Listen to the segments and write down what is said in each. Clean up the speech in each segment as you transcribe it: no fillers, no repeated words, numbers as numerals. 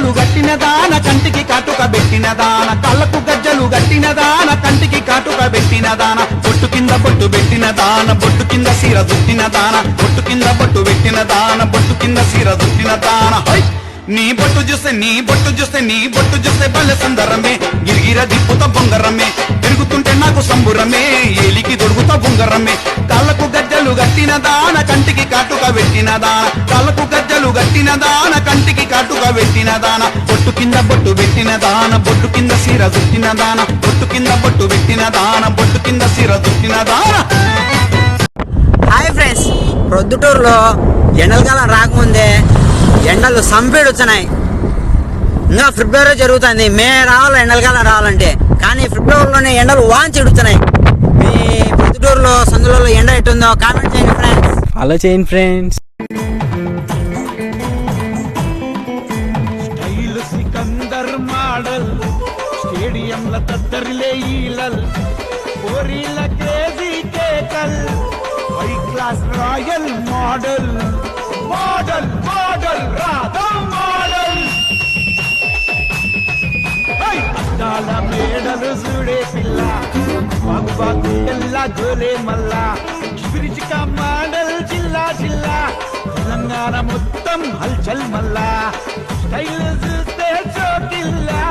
గజ్జలు గట్టిన దాన కంటికి కాటుక పెట్టిన దాన కళ్ళకు గజ్జలు గట్టిన దాన కంటికి కాటుక పెట్టిన దాన బొట్టు కింద బొట్టు పెట్టిన దాన బొట్టు కింద సీర దుట్టిన దాన బొట్టు కింద బొట్టు పెట్టిన దాన బొట్టు కింద సీర దుట్టిన దాన నీ బొట్టు చూస్తే నీ బొట్టు చూస్తే నీ బొట్టు చూస్తే బల్లె సందరమే గిరిగిర దిప్పుత బొంగరమే తిరుగుతుంటే నాకు సంబురమే ఏలికి దొరుకుతా బొంగరమే కళ్ళకు గజ్జలు గట్టిన దాన కంటికి కాటుక పెట్టిన దాన కళ్ళకు గజ్జలు గట్టిన దాన కంటికి కాటుక పెట్టిన దాన బొట్టు కింద బొట్టు పెట్టిన దాన బొట్టు కింద సీర దుట్టిన దాన బొట్టు కింద బొట్టు పెట్టిన దాన బొట్టు కింద సీర దుట్టిన దాన. హాయ్ ఫ్రెండ్స్, ప్రొద్దుటూరులో ఎండలకాలం రాకముందే ఎండలు సంపేడు వచ్చినాయి. ఇంకా ఫిబ్రవరి జరుగుతుంది, మే రావాలి ఎండలకాలం రావాలంటే, కానీ ఫిబ్రవరిలోనే ఎండలు వాంచెడుతున్నాయి. మీ ప్రొద్దుటూరులో సందులలో ఎండ ఎట్టుందో కామెంట్ చేయండి ఫ్రెండ్స్. ఫాలో చేయండి ఫ్రెండ్స్. స్టైల్ సికందర్ మోడల్ స్టేడియంల తద్దరిలే ఈలల్ కోరిల క్రేజీ కేకల్ high class royal model model model Radha model అద్దాల మేడలు చూడే పిల్ల బాగు బాగు ఎల్లా జోలే మల్లా చిపిరిచిక మోడల్ జిల్లా జిల్లా తెలంగాణ మొత్తం హల్చల్ మల్లా స్టైల్ చూస్తే చోటిల్లా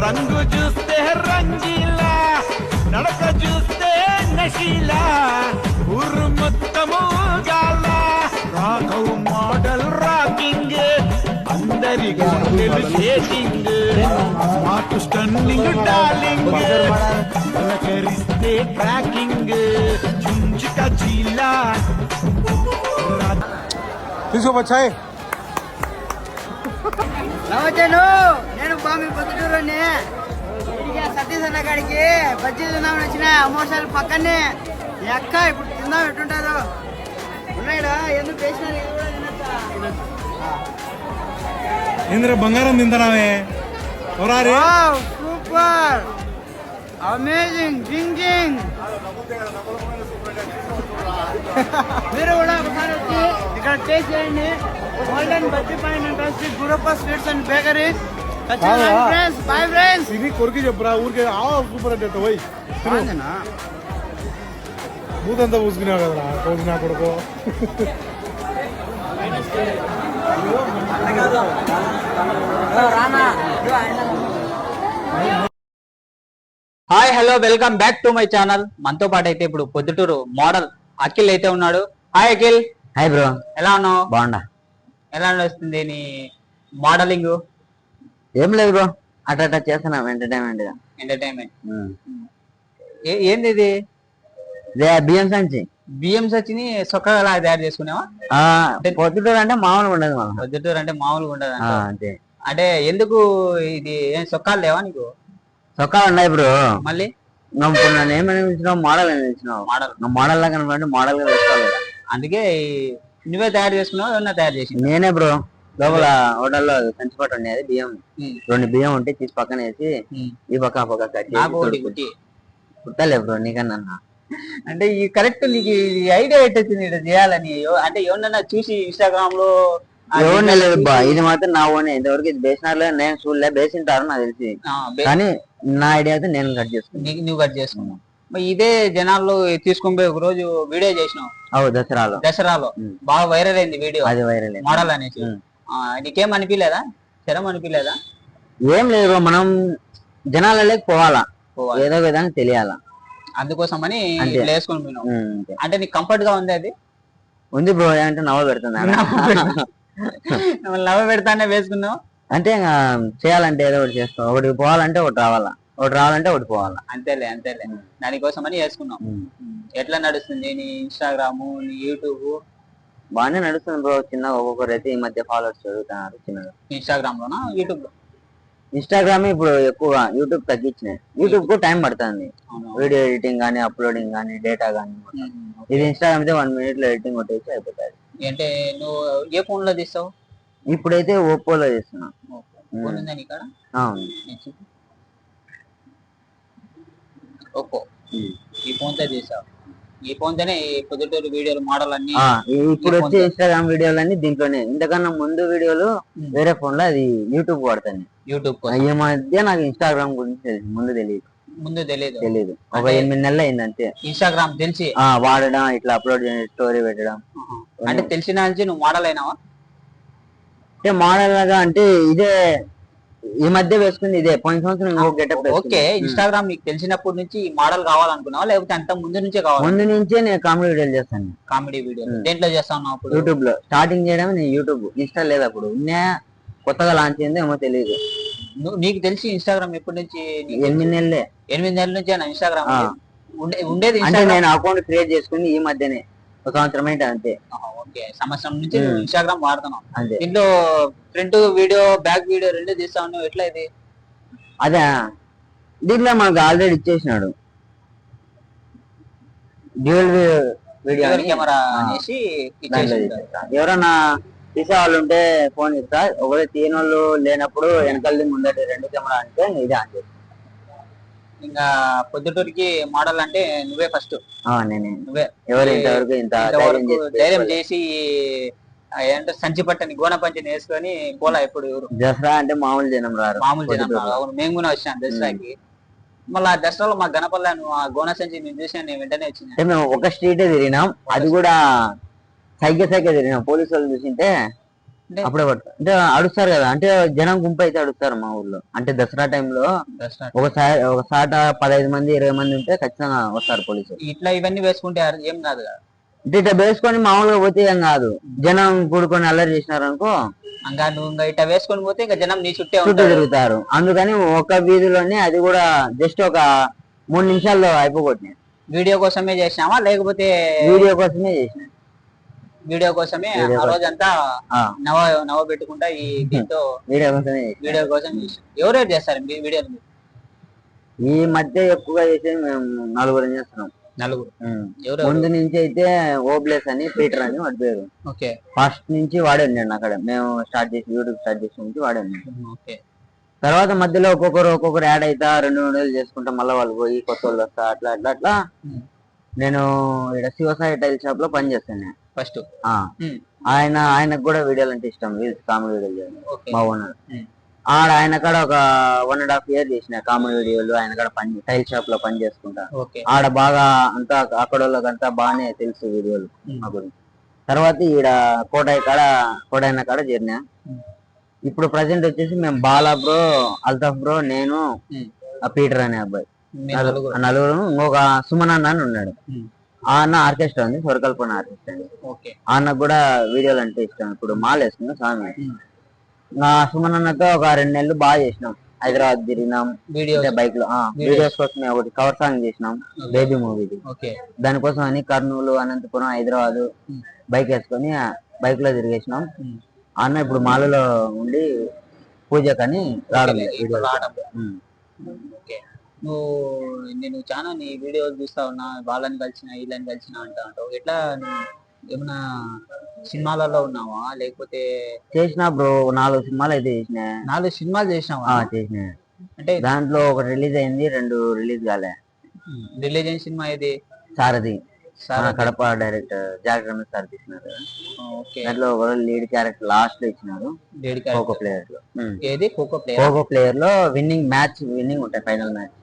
రంగు చూస్తే రంగీలా నడక చూస్తే నశీలా ఊరు మొత్తము గాల రాఘవ్ మోడల్ రాకింగ్ అందరి గుండెలు షేకింగ్ స్మార్ట్ స్టన్నింగ్ డార్లింగ్ పలకరిస్తే ట్రాకింగ్ చుంచుక చీలా తీసుకోవచ్చాయి. నమస్తేను, నేను బామి పొద్దుటూరుని సతీష్ అన్న కాడికి బజ్జీలు తిందామని వచ్చిన. అమోసాలు పక్కనే ఎక్క ఇప్పుడు తిందాం ఎట్టుంటారు ఉన్నాయిడా, ఎందుకు చేసినారు ఇది కూడా తినచ్చా. ఏంద్ర బంగారం తింటానావే? సూపర్ అమేజింగ్ జింగ్ జింగ్. మీరు కూడా ఒకసారి వచ్చి ఇక్కడ టేస్ట్ చేయండి. Golden bajji point and street Gurappa sweets and bakery. Friends boy friends. ఇది కొరికి చెప్పురా, ఊరికే సూపర్ అంటే పోయి మూతంతా పూసుకున్నావు కదరా కోసి నా కొడుకో. Hi hello welcome back to my channel. మనతో పాటు అయితే ఇప్పుడు పొద్దుటూరు మోడల్ అఖిల్ అయితే ఉన్నాడు. హాయ్ అఖిల్. హాయ్ బ్రో, ఎలా ఉన్నావు? బాగుండా. ఎలా నడుస్తుంది నీ మోడలింగ్? ఏం లేదు బ్రో, అట్లా చేస్తున్నాం ఎంటర్టైన్మెంట్. ఏంది ఇది? బియ్యం సంచి. బియ్యం సచ్చిని సొక్కగా తయారు చేసుకున్నావా? పొద్దుటూరు అంటే మామూలుగా ఉండదు, మనం పొద్దుటూరు అంటే మామూలుగా ఉండదు అంతే. అంటే ఎందుకు ఇది ఏం సొక్కాలు లేవా నీకు? సొక్కాలు ఉన్నాయి బ్రో. మళ్ళీ ఇప్పుడు నన్ను ఏమని ఇచ్చినావు? మోడల్ అని ఇచ్చినావు. మోడల్ లాగా కనుక మోడల్ గా వేసుకోవాలి. అందుకే నువ్వే తయారు చేసుకున్నావు, ఏమన్నా తయారు చేసి? నేనే బ్రో. లోపల హోటల్లో సంచిపట్టు ఉండేది బియ్యం, 2 బియ్యం ఉంటే తీసి పక్కన వేసి ఈ పక్క ఆ పక్క కుట్టలే బ్రో నీకన్నా. అంటే ఈ కరెక్ట్ నీకు ఐడియా ఎట్టొచ్చింది ఇట్లా చేయాలని? అంటే ఎవరన్నా చూసి ఇన్స్టాగ్రామ్ లో? ఎవరినే లేదు బా, ఇది మాత్రం నా ఓనే. ఇంతవరకు ఇది బేసినారులో నేను చూడలే, బేసింటారు నాకు తెలిసి, కానీ నా ఐడియా అయితే నేను కట్ చేసుకున్నాను. నువ్వు కట్ చేసుకున్నావు. ఇదే జనాల్లో తీసుకొని పోయి ఒక రోజు వీడియో చేసినావు. దసరాలో బాగా వైరల్ అయింది వీడియో. అది వైరల్ మోడల్ అనేసి. నీకేం అనిపించలేదా? శరం అనిపించలేదా? ఏం లేదు, మనం జనాలలోకి పోవాలా, ఏదో విధంగా తెలియాలా, అందుకోసమని వేసుకొని పోయినావు. అంటే నీకు కంఫర్ట్ గా ఉంది? అది ఉంది బ్రో. అంటే నవ్వ పెడుతుంది, నవ్వ పెడతానే వేసుకున్నావు. అంటే చేయాలంటే ఏదో ఒకటి చేస్తాం. ఒకటి పోవాలంటే ఒకటి రావాలా, ఒకటి రావాలంటే ఒకటి పోవాలా. అంతేలే. దానికోసమని వేసుకున్నావు. ఎట్లా నడుస్తుంది నీ ఇన్స్టాగ్రామ్, నీ యూట్యూబ్? బాగానే నడుస్తుంది బ్రో. చిన్నగా ఒక్కొక్కరు అయితే ఈ మధ్య ఫాలోవర్స్ చదువుతున్నారు చిన్నగా. ఇన్స్టాగ్రామ్ లోనా యూట్యూబ్ లో? ఇన్స్టాగ్రామ్ ఇప్పుడు ఎక్కువ, యూట్యూబ్ తగ్గించినాయి. యూట్యూబ్ కు టైం పడుతుంది, వీడియో ఎడిటింగ్ గానీ, అప్లోడింగ్ గానీ, డేటా గానీ. ఇది ఇన్స్టాగ్రామ్ అయితే 1 minute లో ఎడిటింగ్ కొట్టేసి అయిపోతుంది. అంటే నువ్వు ఏ ఫోన్ లో తీస్తావు? ఇప్పుడైతే ఓప్పోలో చేస్తున్నా. ఓప్పో ఈ ఫోన్ తో చేసావు. ఈ ఫోన్ తోనే ఈ పొద్దుటూరు వీడియోలు మోడల్ అన్ని ఇప్పుడు వచ్చే ఇన్స్టాగ్రామ్ వీడియోలన్నీ దీంట్లోనే. ఇంతకన్నా ముందు వీడియోలు వేరే ఫోన్ లో, అది యూట్యూబ్ వాడతాను. యూట్యూబ్ ఈ మధ్య నాకు ఇన్స్టాగ్రామ్ గురించి తెలుసు, ముందు తెలియదు. ఒక 8 నెలలు అయింది అంతే ఇన్స్టాగ్రామ్ తెలిసి వాడడం, ఇట్లా అప్లోడ్ చేయడం, స్టోరీ పెట్టడం. అంటే తెలిసిన నుంచి నువ్వు మోడల్ అయినావా? అంటే మోడల్ లాగా అంటే ఇదే ఈ మధ్య వేసుకుంది ఇదే. పోయిన సంవత్సరం ఇంకో గెటప్. ఓకే, ఇన్స్టాగ్రామ్ నీకు తెలిసినప్పటి నుంచి ఈ మోడల్ కావాలనుకున్నావా, లేకపోతే అంత ముందు నుంచే కావాలి? ముందు నుంచే నేను కామెడీ వీడియోలు చేస్తాను. కామెడీ వీడియో దేంట్లో చేస్తాను అప్పుడు? యూట్యూబ్ లో స్టార్టింగ్ చేయడం నేను యూట్యూబ్. ఇన్స్టా లేదు అప్పుడు, కొత్తగా లాంచ్ అయింది ఏమో తెలియదు. నీకు తెలిసి ఇన్స్టాగ్రామ్ ఎప్పటి నుంచి? 8 నెలలే. 8 నెలల నుంచి ఇన్స్టాగ్రామ్ ఉండేది. అంటే నేను అకౌంట్ క్రియేట్ చేసుకుంది ఈ మధ్యనే, ఒక సంవత్సరం అయితే అంతే. ఓకే, సంవత్సరం నుంచి ఇన్స్టాగ్రామ్ వాడుతున్నావు. అంతే. దీంట్లో ఫ్రంట్ వీడియో బ్యాక్ వీడియో రెండు తీస్తా ఉన్నావు, ఎట్లా ఇది? అదే దీంట్లో మనకు ఆల్రెడీ ఇచ్చేసినాడు డ్యూయల్ వీడియో కెమెరా అనేసి ఎవరన్నా తీసే వాళ్ళు ఉంటే ఫోన్ ఇస్తా. ఒకవేళ తీయని వాళ్ళు లేనప్పుడు వెనకాలది ముందటి 2 కెమెరా అంటే ఇదే ఆన్ చేస్తా. ఇంకా పొద్దుటూరికి మోడల్ అంటే నువ్వే ఫస్ట్. నేనే. నువ్వే ఎవరు ఇంతవరకు ఇంత ధైర్యం చేసి ఏంటంటే సంచి పట్టని గోన పంచిని వేసుకొని పోలా ఎప్పుడు ఎవరు. దసరా అంటే మామూలు జనం రారు. మామూలు జనం రావు. మేము కూడా వచ్చాను దసరాకి. మళ్ళీ ఆ దసరాలో మా గణపల్ల నువ్వు ఆ గోన సంచి నేను చూసాను, నేను వెంటనే వచ్చింది. మేము ఒక స్ట్రీటే తిరిగినాం, అది కూడా సైకిల్ తిరిగినాం. పోలీసు వాళ్ళు చూసింటే అప్పుడే పడతారు. అంటే అడుస్తారు కదా, అంటే జనం గుంపు అయితే అడుస్తారు మా ఊర్లో. అంటే దసరా టైంలో ఒకసారి 15 మంది 20 మంది ఉంటే ఖచ్చితంగా వస్తారు పోలీసులు. ఇట్లా ఇవన్నీ వేసుకుంటే ఏం కాదు కదా. అంటే ఇట్లా వేసుకొని మామూలుగా పోతే ఏం కాదు. జనం కూడుకొని అల్లరి చేసినారు అనుకో, ఇంకా నువ్వు ఇంకా ఇట్లా వేసుకొని పోతే ఇంకా జనం నీ చుట్టూ తిరుగుతారు. అందుకని ఒక వీధిలోనే, అది కూడా జస్ట్ ఒక 3 నిమిషాల్లో అయిపోగొట్టినాయి. వీడియో కోసమే చేసినావా లేకపోతే? వీడియో కోసమే చేసిన. వీడియో కోసమే ఆ రోజంతా నవ పెట్టుకుంటా ఈ దీంతో వీడియో కోసం ఎవరెవరు చేస్తారు వీడియోలు? ఈ మధ్య ఎక్కువగా చేసేది మేము 4 చేస్తున్నాం. 4 ముందు నుంచి అయితే ఓబ్లేస్ అని, పీటర్ అని వాడి పేరు. ఓకే, ఫస్ట్ నుంచి వాడే ఉన్నాడు అక్కడ. మేము యూట్యూబ్ స్టార్ట్ చేసిన నుంచి వాడే ఉన్నాడు. ఓకే. తర్వాత మధ్యలో ఒక్కొక్కరు యాడ్ అవుతా 2-3 నెలలు చేసుకుంటా మళ్ళీ వాళ్ళు పోయి కొత్త వాళ్ళు వస్తా, అట్లా నేను ఇక్కడ శివసాయి టైల్ షాప్ లో పని చేస్తాను ఫస్ట్. ఆయనకు కూడా వీడియోలు అంటే ఇష్టం, కామెడీ వీడియోలు చేయడం. మా ఓనర్ ఆయన కాడ ఒక 1.5 year చేసిన కామెడీ వీడియోలు. ఆయన కాడ టైల్ షాప్ లో పని చేసుకుంటా. ఆడ బాగా అంతా అక్కడ వాళ్ళకంతా బాగానే తెలుసు వీడియోలు మా గురించి. తర్వాత ఈడ కోటాయన కాడ చేరినా. ఇప్పుడు ప్రజెంట్ వచ్చేసి మేము బాలా బ్రో, అల్తాఫ్ బ్రో, నేను, పీటర్ అనే అబ్బాయి, నలుగురు. ఇంకొక సుమన్ అన్న అని ఉన్నాడు. ఆ అన్న ఆర్కెస్ట్రా ఉంది, స్వరకల్పన ఆర్కెస్ట్రా అండి. ఆ అన్నకు కూడా వీడియోలు అంటే ఇష్టం. ఇప్పుడు మాల వేసుకున్నాం స్వామి. సుమన్ అన్నతో ఒక 2 నెలలు బాగా చేసినాం. హైదరాబాద్ తిరిగినాం బైక్ లో. వీడియోస్ కోసమే ఒకటి కవర్ సాంగ్ చేసినాం, బేబీ మూవీది. దానికోసం అని కర్నూలు, అనంతపురం, హైదరాబాద్ బైక్ వేసుకొని బైక్ లో తిరిగేసినాం. అన్న ఇప్పుడు మాలలో ఉండి పూజకని రావడం. నేను చాలా నీ వీడియోలు చూస్తా ఉన్నా, వాళ్ళని కలిసిన వీళ్ళని కలిసిన అంటావు. ఎట్లా ఏమన్నా సినిమాలలో ఉన్నావా లేకపోతే? చేసినా బ్రో, 4 సినిమాలు అయితే చేసిన. 4 సినిమాలు చేసినావా? చేసిన. అంటే దాంట్లో ఒకటి రిలీజ్ అయింది, 2 రిలీజ్ కాలే. రిలీజ్ అయిన సినిమా ఇది Sarathi, Kadapa director Jack Ramesh sir తీసినారు. దాంట్లో ఒక లీడ్ క్యారెక్టర్ లాస్ట్ లో ఇచ్చినారు. ఖోఖో ప్లేయర్ లో. ఏది ఖోఖో ప్లేయర్ లో విన్నింగ్ ఉంటాయి, ఫైనల్ మ్యాచ్.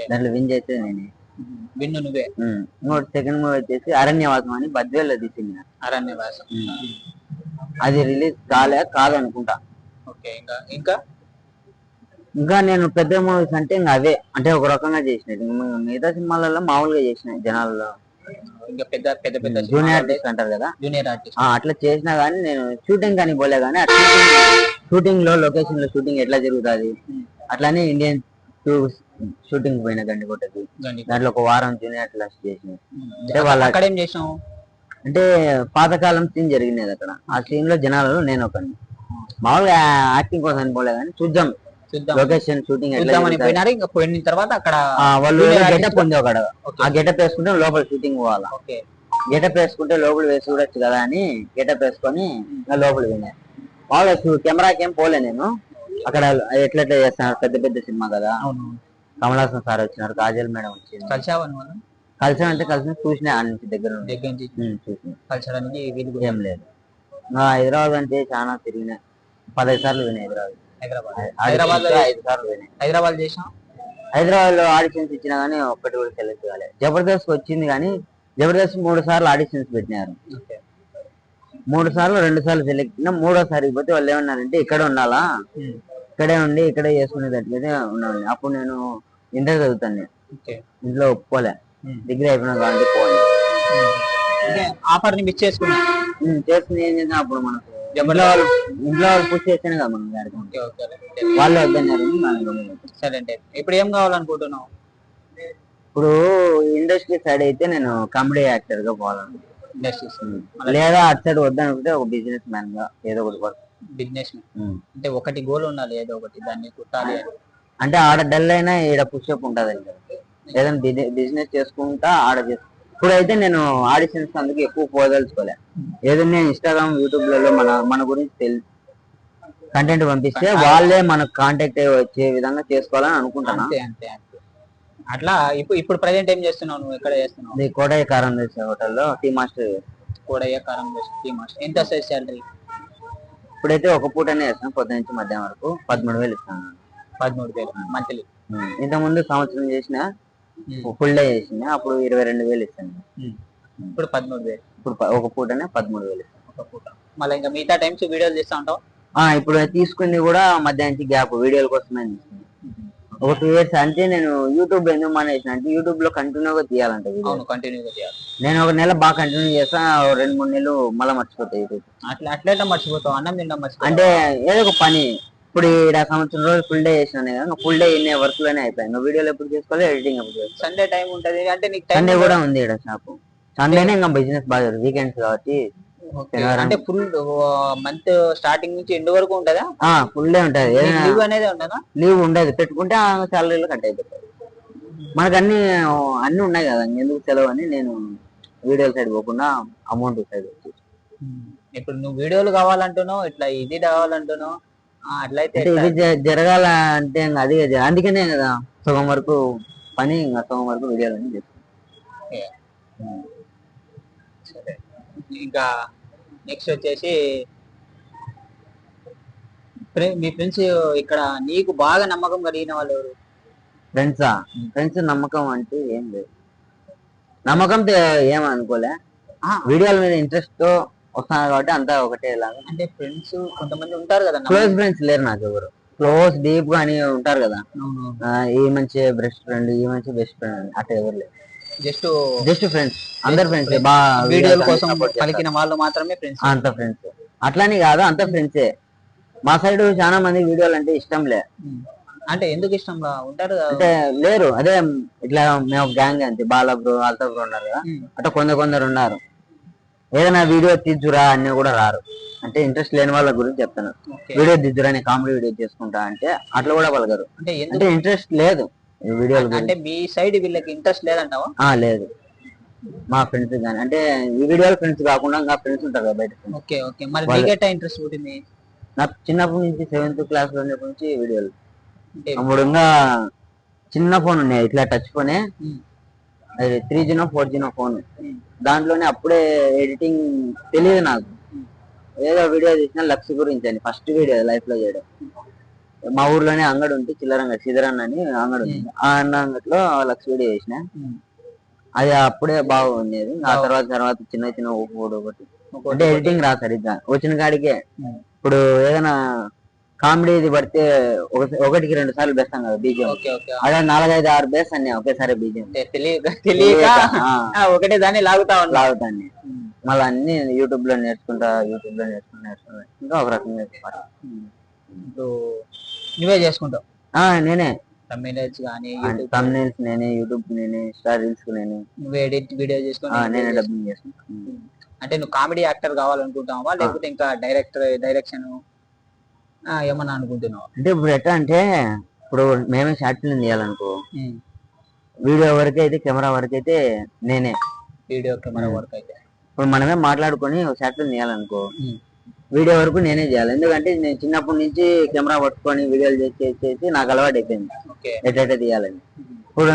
దాంట్లో విన్ చేస్తే నేనే. నువ్వే. ఇంకోటి సెకండ్ మూవీ వచ్చేసి అరణ్యవాసం అని బద్వేల్లో తీసింది. అరణ్యవాసం అది రిలీజ్ కాదనుకుంటా. ఇంకా నేను పెద్ద మూవీస్ అంటే ఇంకా అవే, అంటే ఒక రకంగా చేసినట్టు. మిగతా సినిమాలలో మామూలుగా చేసిన జనాల్లో. జూనియర్ ఆర్టిస్ట్ అంటారు కదా, అట్లా చేసినా గానీ నేను షూటింగ్ కానీ పోలే గానీ, షూటింగ్ లో లొకేషన్ లో షూటింగ్ ఎట్లా జరుగుతుంది అట్లానే ఇండియన్ షూటింగ్ పోయిన గండికోటకి. దాంట్లో ఒక వారం జూనియర్ క్లాస్ చేసిన. అంటే వాళ్ళు అక్కడ ఏం చేసాం అంటే పాతకాలం సీన్ జరిగినది అక్కడ. ఆ సీన్ లో జనాలలో నేను ఒకని. మామూలుగా యాక్టింగ్ కోసం పోలే కానీ చూద్దాం లొకేషన్ షూటింగ్ పోయిన తర్వాత అక్కడ వాళ్ళు గెటప్ ఉంది అక్కడ. ఆ గెటప్ వేసుకుంటే లోపల షూటింగ్ పోవాలా. గెటప్ వేసుకుంటే లోపల వేసి చూడొచ్చు కదా అని గెటప్ వేసుకొని లోపల విన్నాను. మామూలుగా కెమెరాకి ఏం పోలే నేను. అక్కడ ఎట్లా చేస్తున్నారు, పెద్ద సినిమా కదా. కమల్ హాసన్ సార్ వచ్చినారు, కాజల్ మేడం వచ్చింది. కలిసాం అంటే కలిసి చూసిన ఆ నుంచి దగ్గర నుండి. దగ్గర నుంచి చూసిన కలిసడానికి వీలు ఏం లేదు. హైదరాబాద్ అంటే చాలా తిరిగిన 15 సార్లు వినా హైదరాబాద్. హైదరాబాద్ లో 5 సార్లు వినా. హైదరాబాద్ చేసాం. హైదరాబాద్ లో ఆడిషన్స్ ఇచ్చినా గానీ ఒక్కటి కూడా సెలెక్ట్ కాలేదు. జబర్దస్త్ వచ్చింది కానీ జబర్దస్త్ 3 సార్లు ఆడిషన్స్ పెట్టినారు. 3 సార్లు 2 సార్లు సెలెక్ట్ అయినా, 3వ సారి పోతే వాళ్ళు ఏమన్నారంటే ఇక్కడ ఉండాలా, ఇక్కడే ఉండి ఇక్కడే చేసుకునేటట్లయితే ఉండాలి. అప్పుడు నేను ఇంటర్ చదువుతాను. ఇంట్లో ఒప్పుకోలే, డిగ్రీ అయిపోయినా కాబట్టి పోవాలి. ఆఫర్ ని మిస్ చేసుకున్నా. చేసుకుని ఏం చేద్దాం అప్పుడు మనకు ఇంట్లో వాళ్ళు పుష్ చేస్తేనే కదా మనం గాడికి. వాళ్ళే వద్దన్నారు. సరే అంటే ఇప్పుడు ఏం కావాలనుకుంటున్నావు? ఇప్పుడు ఇండస్ట్రీ సైడ్ అయితే నేను కామెడీ యాక్టర్ గా పోవాలనుకుంటున్నాను. ఇండస్ట్రీస్ లేదా అటు సైడ్ వద్దనుకుంటే ఒక బిజినెస్ మ్యాన్ గా ఏదో ఒకటి వర్క్. బిజినెస్ అంటే ఒకటి గోల్ ఉండాలి, ఏదో ఒకటి దాన్ని కుట్టాలి అని. అంటే ఆడ డల్ అయినా ఈడ పుషప్ ఉంటది. ఏదైనా బిజినెస్ చేసుకుంటా ఆడ ఇప్పుడైతే నేను ఆడిషన్స్ అందుకు ఎక్కువ పోదలుచుకోలే. ఏదైనా ఇన్స్టాగ్రామ్ యూట్యూబ్ లలో మన గురించి కంటెంట్ పంపిస్తే వాళ్ళే మనకు కాంటాక్ట్ అయ్యి వచ్చే విధంగా చేసుకోవాలని అనుకుంటాను. అంతే అంతే అంతే. అట్లా ఇప్పుడు ప్రజెంట్ ఏం చేస్తున్నావు నువ్వు? ఎక్కడ చేస్తున్నావు? కోటయ్య కారం హోటల్లో టీ మాస్టర్. కోటయ్య కారం టీ మాస్టర్. ఎంత వస్తుంది శాలరీ? ఇప్పుడైతే ఒక పూటనే వేస్తాను, పొద్దు నుంచి మధ్యాహ్నం వరకు. 13,000 ఇస్తాను. 13,000 మంత్లీ. ఇంతకుముందు సంవత్సరం చేసిన ఫుల్ డే చేసిన అప్పుడు 22,000 ఇస్తాను. ఇప్పుడు 13,000. ఇప్పుడు ఒక పూటనే 13,000 ఇస్తాను. ఒక పూట. మళ్ళీ ఇంకా మిగతా టైమ్స్ వీడియోలు చేస్తా ఉంటావు? ఇప్పుడు తీసుకుంది కూడా మధ్యాహ్నం గ్యాప్ వీడియోల కోసమే తీసుకుంది. ఒక 2 years అంటే నేను యూట్యూబ్ ఎందుకు మానేసిన అంటే యూట్యూబ్ లో కంటిన్యూగా తీయాలంట. కంటిన్యూగా తీయాలి. నేను ఒక నెల బాగా కంటిన్యూ చేస్తా, 2-3 నెలలు మళ్ళీ మర్చిపోతాయి యూట్యూబ్. అట్లా మర్చిపోతావు? అన్నం తింటాం మర్చిపోతావు అంటే ఏదో ఒక పని. ఇప్పుడు ఇక్కడ సంవత్సరం రోజులు ఫుల్ డే చేసినా కదా, ఫుల్ డే ఇన్నే వర్క్ లోనే అయిపోయాయి. నువ్వు వీడియోలు ఎప్పుడు చేసుకోవాలి, ఎడిటింగ్ ఎప్పుడు చేసుకోవాలి. సండే టైం ఉంటది అంటే నీకు సండే కూడా ఉంది ఇక్కడ షాప్. సండేనే ఇంకా బిజినెస్ బాగా వీకెండ్స్ కాబట్టి. అంటే ఫుల్ మంత్ స్టార్టింగ్ నుంచి ఎండ్ వరకు ఉంటదా? ఫుల్ డే ఉంటది. లీవ్ అనేది ఉండదా? లీవ్ ఉండదు, పెట్టుకుంటే సాలరీలో కట్ అయిపోతాయి. మనకు అన్ని ఉన్నాయి కదా, ఎందుకు సెలవు అని నేను వీడియోల సైడ్ పోకుండా అమౌంట్ సైడ్ వచ్చి. ఇప్పుడు నువ్వు వీడియోలు కావాలంటున్నావు, ఇట్లా ఇది కావాలంటున్నావు, అట్లయితే ఇది జరగాల అంటే అది అందుకనే కదా సగం వరకు పని, ఇంకా సగం వరకు వీడియోలు అని చెప్తాను. ఇంకా నెక్స్ట్ వచ్చేసి మీ ఫ్రెండ్స్ ఇక్కడ నీకు బాగా నమ్మకం కలిగిన వాళ్ళు ఎవరు? ఫ్రెండ్స్ నమ్మకం అంటే ఏం లేదు. నమ్మకంతో ఏమనుకోలే, వీడియోల మీద ఇంట్రెస్ట్ తో వస్తున్నారు కాబట్టి అంతా ఒకటే లాగా. అంటే ఫ్రెండ్స్ కొంతమంది ఉంటారు కదా, క్లోజ్ ఫ్రెండ్స్ లేరు నాకు ఎవరు. క్లోజ్ డీప్ గా అని ఉంటారు కదా, ఈ మంచి బెస్ట్ ఫ్రెండ్, ఈ మంచి బెస్ట్ ఫ్రెండ్ అట్లా ఎవరు లేరు. జస్ట్ ఫ్రెండ్స్, అందరు ఫ్రెండ్స్. వీడియోల కోసం పలికిన వాళ్ళు మాత్రమే ఫ్రెండ్స్. అంత ఫ్రెండ్స్ అట్లాని కాదు, అంత ఫ్రెండ్సే. మా సైడ్ చాలా మంది వీడియోలు అంటే ఇష్టం లే. అంటే ఎందుకు ఇష్టం ఉంటారు అంటే లేరు. అదే ఇట్లా మేము గ్యాంగ్ అంతే, బాలా బ్రో, అల్తా బ్రో ఉన్నారు కదా, అట్లా కొందరు ఉన్నారు. ఏదైనా వీడియో తీద్దురా అని కూడా రారు. అంటే ఇంట్రెస్ట్ లేని వాళ్ళ గురించి చెప్తాను. వీడియో తీద్దురా, నేను కామెడీ వీడియో చేసుకుంటా అంటే అట్లా కూడా పలకరు. అంటే ఇంట్రెస్ట్ లేదు వీడియోలు. అంటే మీ సైడ్ వీళ్ళకి ఇంట్రెస్ట్ లేదంటావా? లేదు. మా ఫ్రెండ్స్ కానీ అంటే ఈ వీడియోల ఫ్రెండ్స్ కాకుండా ఇంకా ఫ్రెండ్స్ ఉంటారు కదా బయట. Okay okay. మరి నీకెట్టా ఇంట్రెస్ట్ పుట్టింది? నాకు చిన్నప్పటి నుంచి 7th క్లాస్ లో ఉన్నప్పటి నుంచి వీడియోలు. అప్పుడు ఇంకా చిన్న ఫోన్ ఉన్నాయి, ఇట్లా టచ్ ఫోనే, 3G 4G ఫోన్. దాంట్లోనే అప్పుడే ఎడిటింగ్ తెలియదు నాకు. ఏదో వీడియో తీసిన లక్స్ గురించి అని, ఫస్ట్ వీడియో లైఫ్ లో చేయడం. మా ఊర్లోనే అంగడి ఉంటే చిల్లరంగా సిద్ధరన్న అని అంగడి ఉంది, ఆ అంగట్లో లక్స్ వీడియో చేసిన. అది అప్పుడే బాగుండేది. ఆ తర్వాత చిన్న ఒకటి అంటే ఎడిటింగ్ రా సరిగ్గా వచ్చిన కాడికే. ఇప్పుడు ఏదైనా కామెడీ ఇది పడితే 1కి 2 సార్లు బేస్తాం కదా బీజియం, అదే 4-5-6 బేస్ అన్ని ఒకేసారి బీజియం తెలియక ఒకటే దాన్ని లాగుతాన్ని. మళ్ళీ అన్ని యూట్యూబ్ లో నేర్చుకుంటా ఇంకా ఒక రకంగా నేర్చుకుంటా. నువ్వే చేసుకుంటావు? నేనే తమిళస్ కానీ తమిళస్ నేనే, యూట్యూబ్ నేనే, స్టార్ రీల్స్ నేనే, నువ్వే ఎడిట్ వీడియో చేసుకుని నేనే డబ్బింగ్ చేసుకుంటా. అంటే నువ్వు కామెడీ యాక్టర్ కావాలనుకుంటావా, లేకపోతే ఇంకా డైరెక్షన్ ఏమన్నా అనుకుంటున్నావా? అంటే ఇప్పుడు ఎట్లా అంటే, ఇప్పుడు మేమే షార్ట్ ఫిల్మ్ తీయాలనుకో, వీడియో వరకు అయితే కెమెరా వరకు అయితే నేనే. వీడియో కెమెరా వరకు అయితే ఇప్పుడు మనమే మాట్లాడుకొని షార్ట్ ఫిల్మ్ తీయాలనుకో, వీడియో వరకు నేనే చేయాలి. ఎందుకంటే నేను చిన్నప్పటి నుంచి కెమెరా పట్టుకొని వీడియోలు చేసి నాకు అలవాటు అయిపోయింది ఎట్లయితే తీయాలని. ఇప్పుడు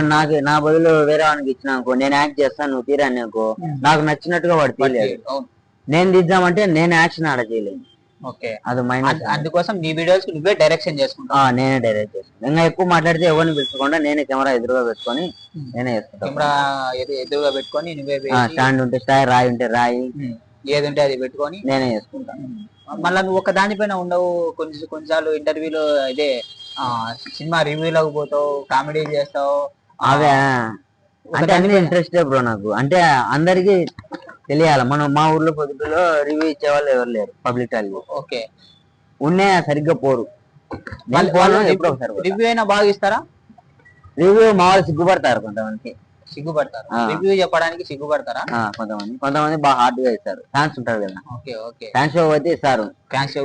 నా బదులు వేరే వానికి ఇచ్చిన అనుకో, నేను యాక్ట్ చేస్తాను, నువ్వు తీరాను అనుకో, నాకు నచ్చినట్టుగా వాడు తీయలేదు. అవును. నేను తీద్దామంటే నేను యాక్షన్ ఆడ చేయలేదు. ఓకే. అది మైనస్. అందుకోసం నీ వీడియోస్ నువ్వే డైరెక్షన్ చేసుకుంటావు. నేనే డైరెక్ట్ చేస్తాను. ఇంకా ఎక్కువ మాట్లాడితే ఎవరిని పిలుచుకోకుండా నేనే కెమెరా ఎదురుగా పెట్టుకొని నేనే చేస్తాను. కెమెరా ఎదురుగా పెట్టుకొని నువ్వే స్టాండ్ ఉంటే స్టాండ్, రాయి ఉంటే రాయి, ఏది ఉంటే అది పెట్టుకొని నేనే చేసుకుంటాను. మళ్ళా నువ్వు ఒక దానిపైన ఉండవు. కొన్నిసార్లు ఇంటర్వ్యూలో ఇదే సినిమా రివ్యూలోకి పోతావు, కామెడీ చేస్తావు. అవే అంటే అన్ని ఇంట్రెస్ట్ బ్రో నాకు. అంటే అందరికి తెలియాలి. మనం మా ఊర్లో పొద్దుటలో రివ్యూ ఇచ్చే వాళ్ళు ఎవరు లేరు పబ్లిక్ టాలీ. ఓకే. ఉన్నే సరిగ్గా పోరు. రివ్యూ అయినా బాగా ఇస్తారా? రివ్యూ మా వాళ్ళు సిగ్గుపడతారు, కొంతమంది సిగ్గుపడతారు. రివ్యూ చెప్పడానికి సిగ్గుపడతారా? కొంతమంది బాగా హార్డ్ గా ఇస్తారు. ఫ్యాన్స్ ఉంటారు కదా, ఓకే ఓకే, ఫ్యాన్స్ షో అయితే ఇస్తారు. ఫ్యాన్స్ షో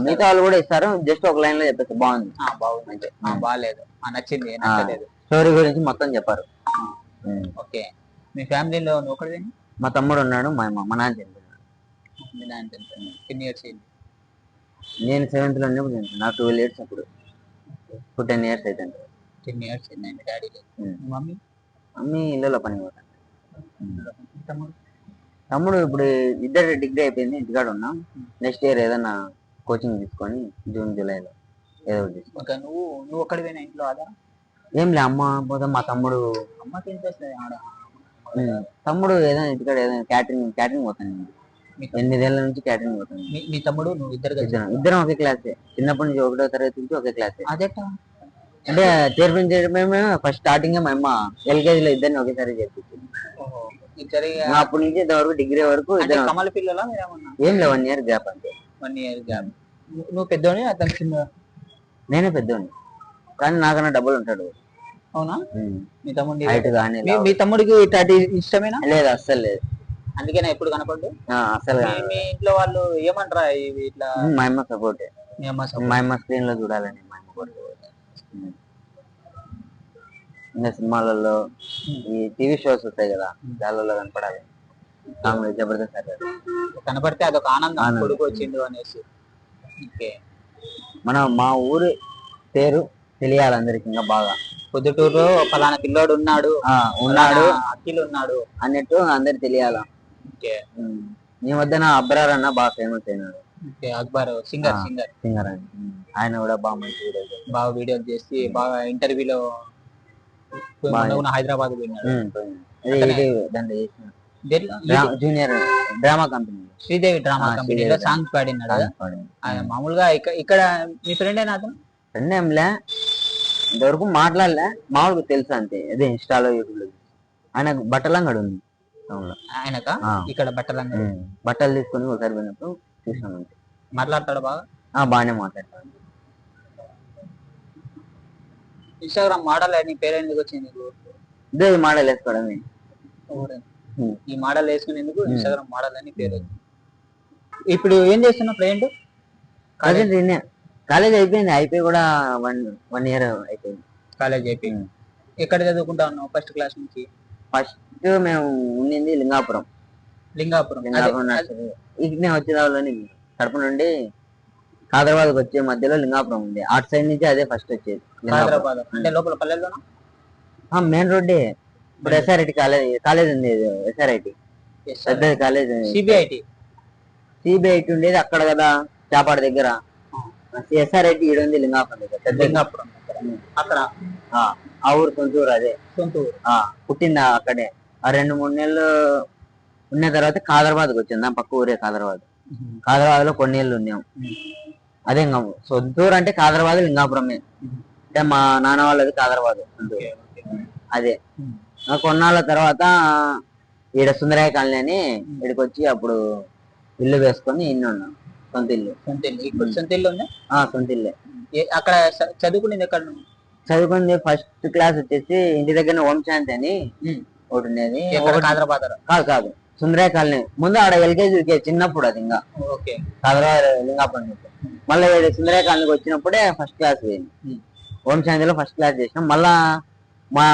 మిగతా వాళ్ళు కూడా ఇస్తారు. జస్ట్ ఒక లైన్ లో చెప్పేసి బాగుంది, బాగుంది, బాగాలేదు, నచ్చింది, నచ్చలేదు, స్టోరీ గురించి మొత్తం చెప్పారు. ఓకే. మీ ఫ్యామిలీలో ఒకటి? మా తమ్ముడు ఉన్నాడు, మా నాన్న చనిపోయాడు. మీ నాన్న చనిపోయాడు. ఎన్ని ఇయర్స్ అయింది? నేను 7th లో ఉన్నప్పుడు నాకు 12 years అప్పుడు. ఇప్పుడు 10 years అయితే. 10 years అయింది. మీ డాడీ లేదు. మమ్మీ? మమ్మీ ఇళ్ళలో పని పోతాను. తమ్ముడు ఇప్పుడు ఇద్దరు డిగ్రీ అయిపోయింది, ఇంటికాడ ఉన్నాం. నెక్స్ట్ ఇయర్ ఏదన్నా కోచింగ్ తీసుకొని జూన్ జూలైలో ఏదో తీసుకొని. నువ్వు ఒక్కడివేనా ఇంట్లో? ఆధార్ ఏం లే, అమ్మ పోతే మా తమ్ముడు. అమ్మకి ఇంట్రెస్ట్ ఆడ? తమ్ముడు ఏదైనా ఇంటికాడ ఏదైనా క్యాటరింగ్ పోతాను. 8 ఏళ్ల నుంచి క్యాటరింగ్ పోతాను. మీ తమ్ముడు నువ్వు ఇద్దరం ఒకే క్లాసే. చిన్నప్పటి నుంచి 1వ తరగతి నుంచి ఒకే క్లాసే. అదేటా? అంటే చేర్పించడమే ఫస్ట్ స్టార్టింగ్ మా అమ్మ LKG లో ఇద్దరిని ఒకేసారి చేర్పించింది. అప్పటి నుంచి ఇంతవరకు డిగ్రీ వరకు కమల పిల్లల ఏం లే, 1 year గ్యాప్ అంతే. 1 year గ్యాప్. నువ్వు పెద్దోని, అతను చిన్న? నేనే పెద్దోని, కానీ నాకన్నా డబ్బులు ఉంటాడు. అవునా? మీ తమ్ముడు హైట్ కానీ. మీ తమ్ముడికి ఇట్లాంటి ఇష్టమేనా? లేదు, అస్సలు లేదు. అందుకేనా ఎప్పుడు కనపడ్డు? అసలు మీ ఇంట్లో వాళ్ళు ఏమంటారా ఇట్లా? మా అమ్మ సపోర్ట్. మా అమ్మ స్క్రీన్ లో చూడాలని మా అమ్మ కూడా. ఇంకా సినిమాలలో ఈ టీవీ షోస్ వస్తాయి కదా, దానిలో కనపడాలి. జబర్దస్త్ కనపడితే అదొక ఆనందం, కొడుకు వచ్చిండు అనేసి. మా ఊరి పేరు తెలియాలి అందరికి ఇంకా బాగా. పొద్దుటూరులో ఫలానా పిల్లోడు ఉన్నాడు, అఖిల్ ఉన్నాడు అన్నట్టు అందరికి తెలియాలా. ఈ మధ్యన అబ్రార్ అన్న బాగా ఫేమస్ అయినాడు. అక్బర్ సింగర్ అని, ఆయన కూడా బాగా మంచి వీడియో చేసి బాగా ఇంటర్వ్యూలో Hyderabad junior drama company, Sridevi drama కంపెనీలో సాంగ్స్ పాడినాడు. మామూలుగా ఇక్కడ మీ ఫ్రెండ్ అయినా? అతను ఫ్రెండ్ ఏంలే, ఇంతవరకు మాట్లాడలే, మామూలుగా తెలుసు అంతే. అదే ఇన్స్టాలో యూట్యూబ్. ఆయన బట్టలంగడు ఉంది ఆయనక. ఇక్కడ బట్టలు తీసుకుని ఒకసారి పోయినప్పుడు చూసాను. మాట్లాడతాడు బాగా? బాగానే మాట్లాడతాడు. ఇన్స్టాగ్రామ్ మోడల్ నీ పేరు ఎందుకు వచ్చింది? ఇదే మోడల్ వేసుకోవడం. ఈ మోడల్ వేసుకునేందుకు ఇన్స్టాగ్రామ్ మోడల్ అని పేరు వచ్చింది. ఇప్పుడు ఏం చేస్తున్నావు ప్రజెంట్? కాలేజ్ అయిపోయింది, అయిపోయి కూడా 1 year అయిపోయింది. కాలేజ్ అయిపోయింది. ఎక్కడ చదువుకుంటా ఉన్నావు ఫస్ట్ క్లాస్ నుంచి? ఫస్ట్ మేము ఉండింది లింగాపురం. ఇక్కడనే వచ్చేదాన్ని. కడప నుండి హైదరాబాద్ వచ్చే మధ్యలో లింగాపురం ఉంది. అటు సైడ్ నుంచి అదే ఫస్ట్ వచ్చేది. అంటే లోపల పల్లెల్లోనా? మెయిన్ రోడ్డే. ఇప్పుడు SRIT కాలేజ్ ఉంది, SRIT పెద్ద కాలేజ్. CBIT ఉండేది అక్కడ కదా, చాపాడు దగ్గర. SRIT ఈడ ఉంది లింగాపురం దగ్గర. లింగాపురం అక్కడ ఆ ఊరు సొంతూరు. అదే సొంతూరు. పుట్టింది అక్కడే. 2-3 నెలలు ఉన్న తర్వాత హైదరాబాద్కి వచ్చింది. పక్క ఊరే హైదరాబాద్ లో కొన్ని ఏళ్ళు ఉన్నాం. అదే ఇంకా సొంతూరు అంటే హైదరాబాద్ లింగాపురమే. అంటే మా నాన్న వాళ్ళది హైదరాబాద్ సొంతూరు. అదే కొన్నాళ్ళ తర్వాత ఈడ సుందరయ్య కాలనీ అని ఇక్కడికి వచ్చి అప్పుడు ఇల్లు వేసుకొని ఇన్ని ఉన్నాం. సొంత ఇల్లు. సొంత ఇల్లు ఉందా? సొంత ఇల్లే. అక్కడ చదువుకునేది ఎక్కడ? చదువుకుంది ఫస్ట్ క్లాస్ వచ్చేసి ఇంటి దగ్గర ఓం శాంతి అని ఒకటి ఉండేది. కాదు, సుందరయ్య కాలనీ ముందు. ఆడ LKG చిన్నప్పుడు అది ఇంకా హైదరాబాద్ లింగాపురం. మళ్ళీ సుందరయ్య కాలనీకి వచ్చినప్పుడే ఫస్ట్ క్లాస్ పోయింది. ఓం శాంతిలో ఫస్ట్ క్లాస్ చేసినాం. మళ్ళా మా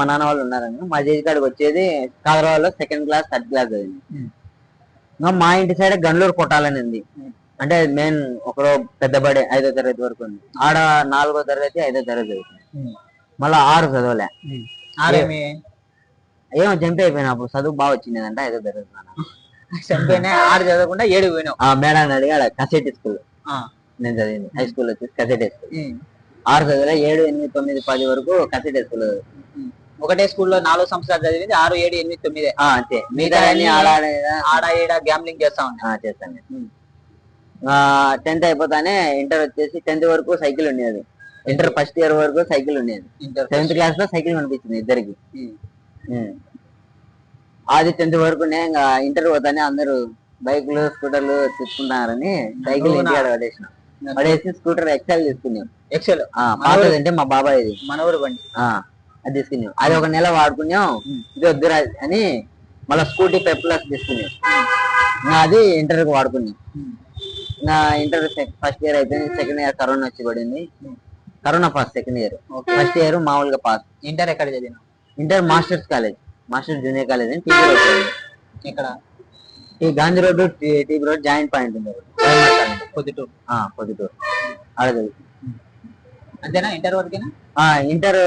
నాన్న వాళ్ళు ఉన్నారని మా జేజీ కాడికి వచ్చేది హైదరాబాద్ లో 2nd class 3rd class చదివింది. ఇంకా మా ఇంటి సైడ్ గన్లూరు కొట్టాలని ఉంది. అంటే మెయిన్ ఒకరో పెద్ద బడి 5వ తరగతి వరకు ఉంది. ఆడ 4వ తరగతి 5వ తరగతి చదువుతుంది. మళ్ళా 6 చదవలే. ఆరేమి ఏమో జంప్ అయిపోయినా, అప్పుడు చదువు బాగా వచ్చిందంట, ఏదో జరుగుతున్నాను. చనిపోయినా 6 చదవకుండా 7 పోయినావు. ఆ మేడం అడిగాడు, కసెట్ స్కూల్ ఆ, నేను చదివింది, హై స్కూల్ వచ్చేసి కసెట్ స్కూల్. ఉమ్, 6 చదివలే, 7, 8, 9, 10 వరకు కసెట్ స్కూల్. ఉమ్. ఒకటే స్కూల్లో 4 సంవత్సరాలు చదివింది, 6, 7, 8, 9. అంతే, మిగతా అన్ని ఆడ ఆడ ఈడ గ్యాంబ్లింగ్ చేస్తా ఉన్నా. చేస్తాను. 10th అయిపోతానే ఇంటర్ వచ్చేసి 10th వరకు సైకిల్ ఉండేది. ఇంటర్ ఫస్ట్ ఇయర్ వరకు సైకిల్ ఉండేది. ఇంటర్ 7th క్లాస్ లో సైకిల్ కనిపించింది ఇద్దరికి. అది 10th వరకు ఇంకా ఇంటర్ పోతానే అందరూ బైక్లు స్కూటర్లు తెచ్చుకుంటున్నారని సైకిల్ ఇంటికాడ పడేసి స్కూటర్ ఎక్సెల్ తీసుకున్నాం. ఎక్సెల్ పాతదంటే మా బాబాయ్ ఇది, మనవరు బండి. అది తీసుకున్నాం. అది ఒక నెల వాడుకున్నాం, ఇది వద్దురా అని మళ్ళీ స్కూటీ పెప్లస్ తీసుకున్నాం. అది ఇంటర్ కి వాడుకున్నాం. నా ఇంటర్ ఫస్ట్ ఇయర్ అయిపోయింది, సెకండ్ ఇయర్ కరోనా వచ్చి పడింది. Corona pass second year, first year మామూలుగా పాస్. ఇంటర్ ఎక్కడ చదివినా? Inter masters college, masters junior college అని ఇక్కడ ఈ Gandhi road TB road joint point ఉంది, పొద్దుటూరు. పొద్దుటూరు అడగదు. అంతేనా ఇంటర్ వరకేనా? ఇంటర్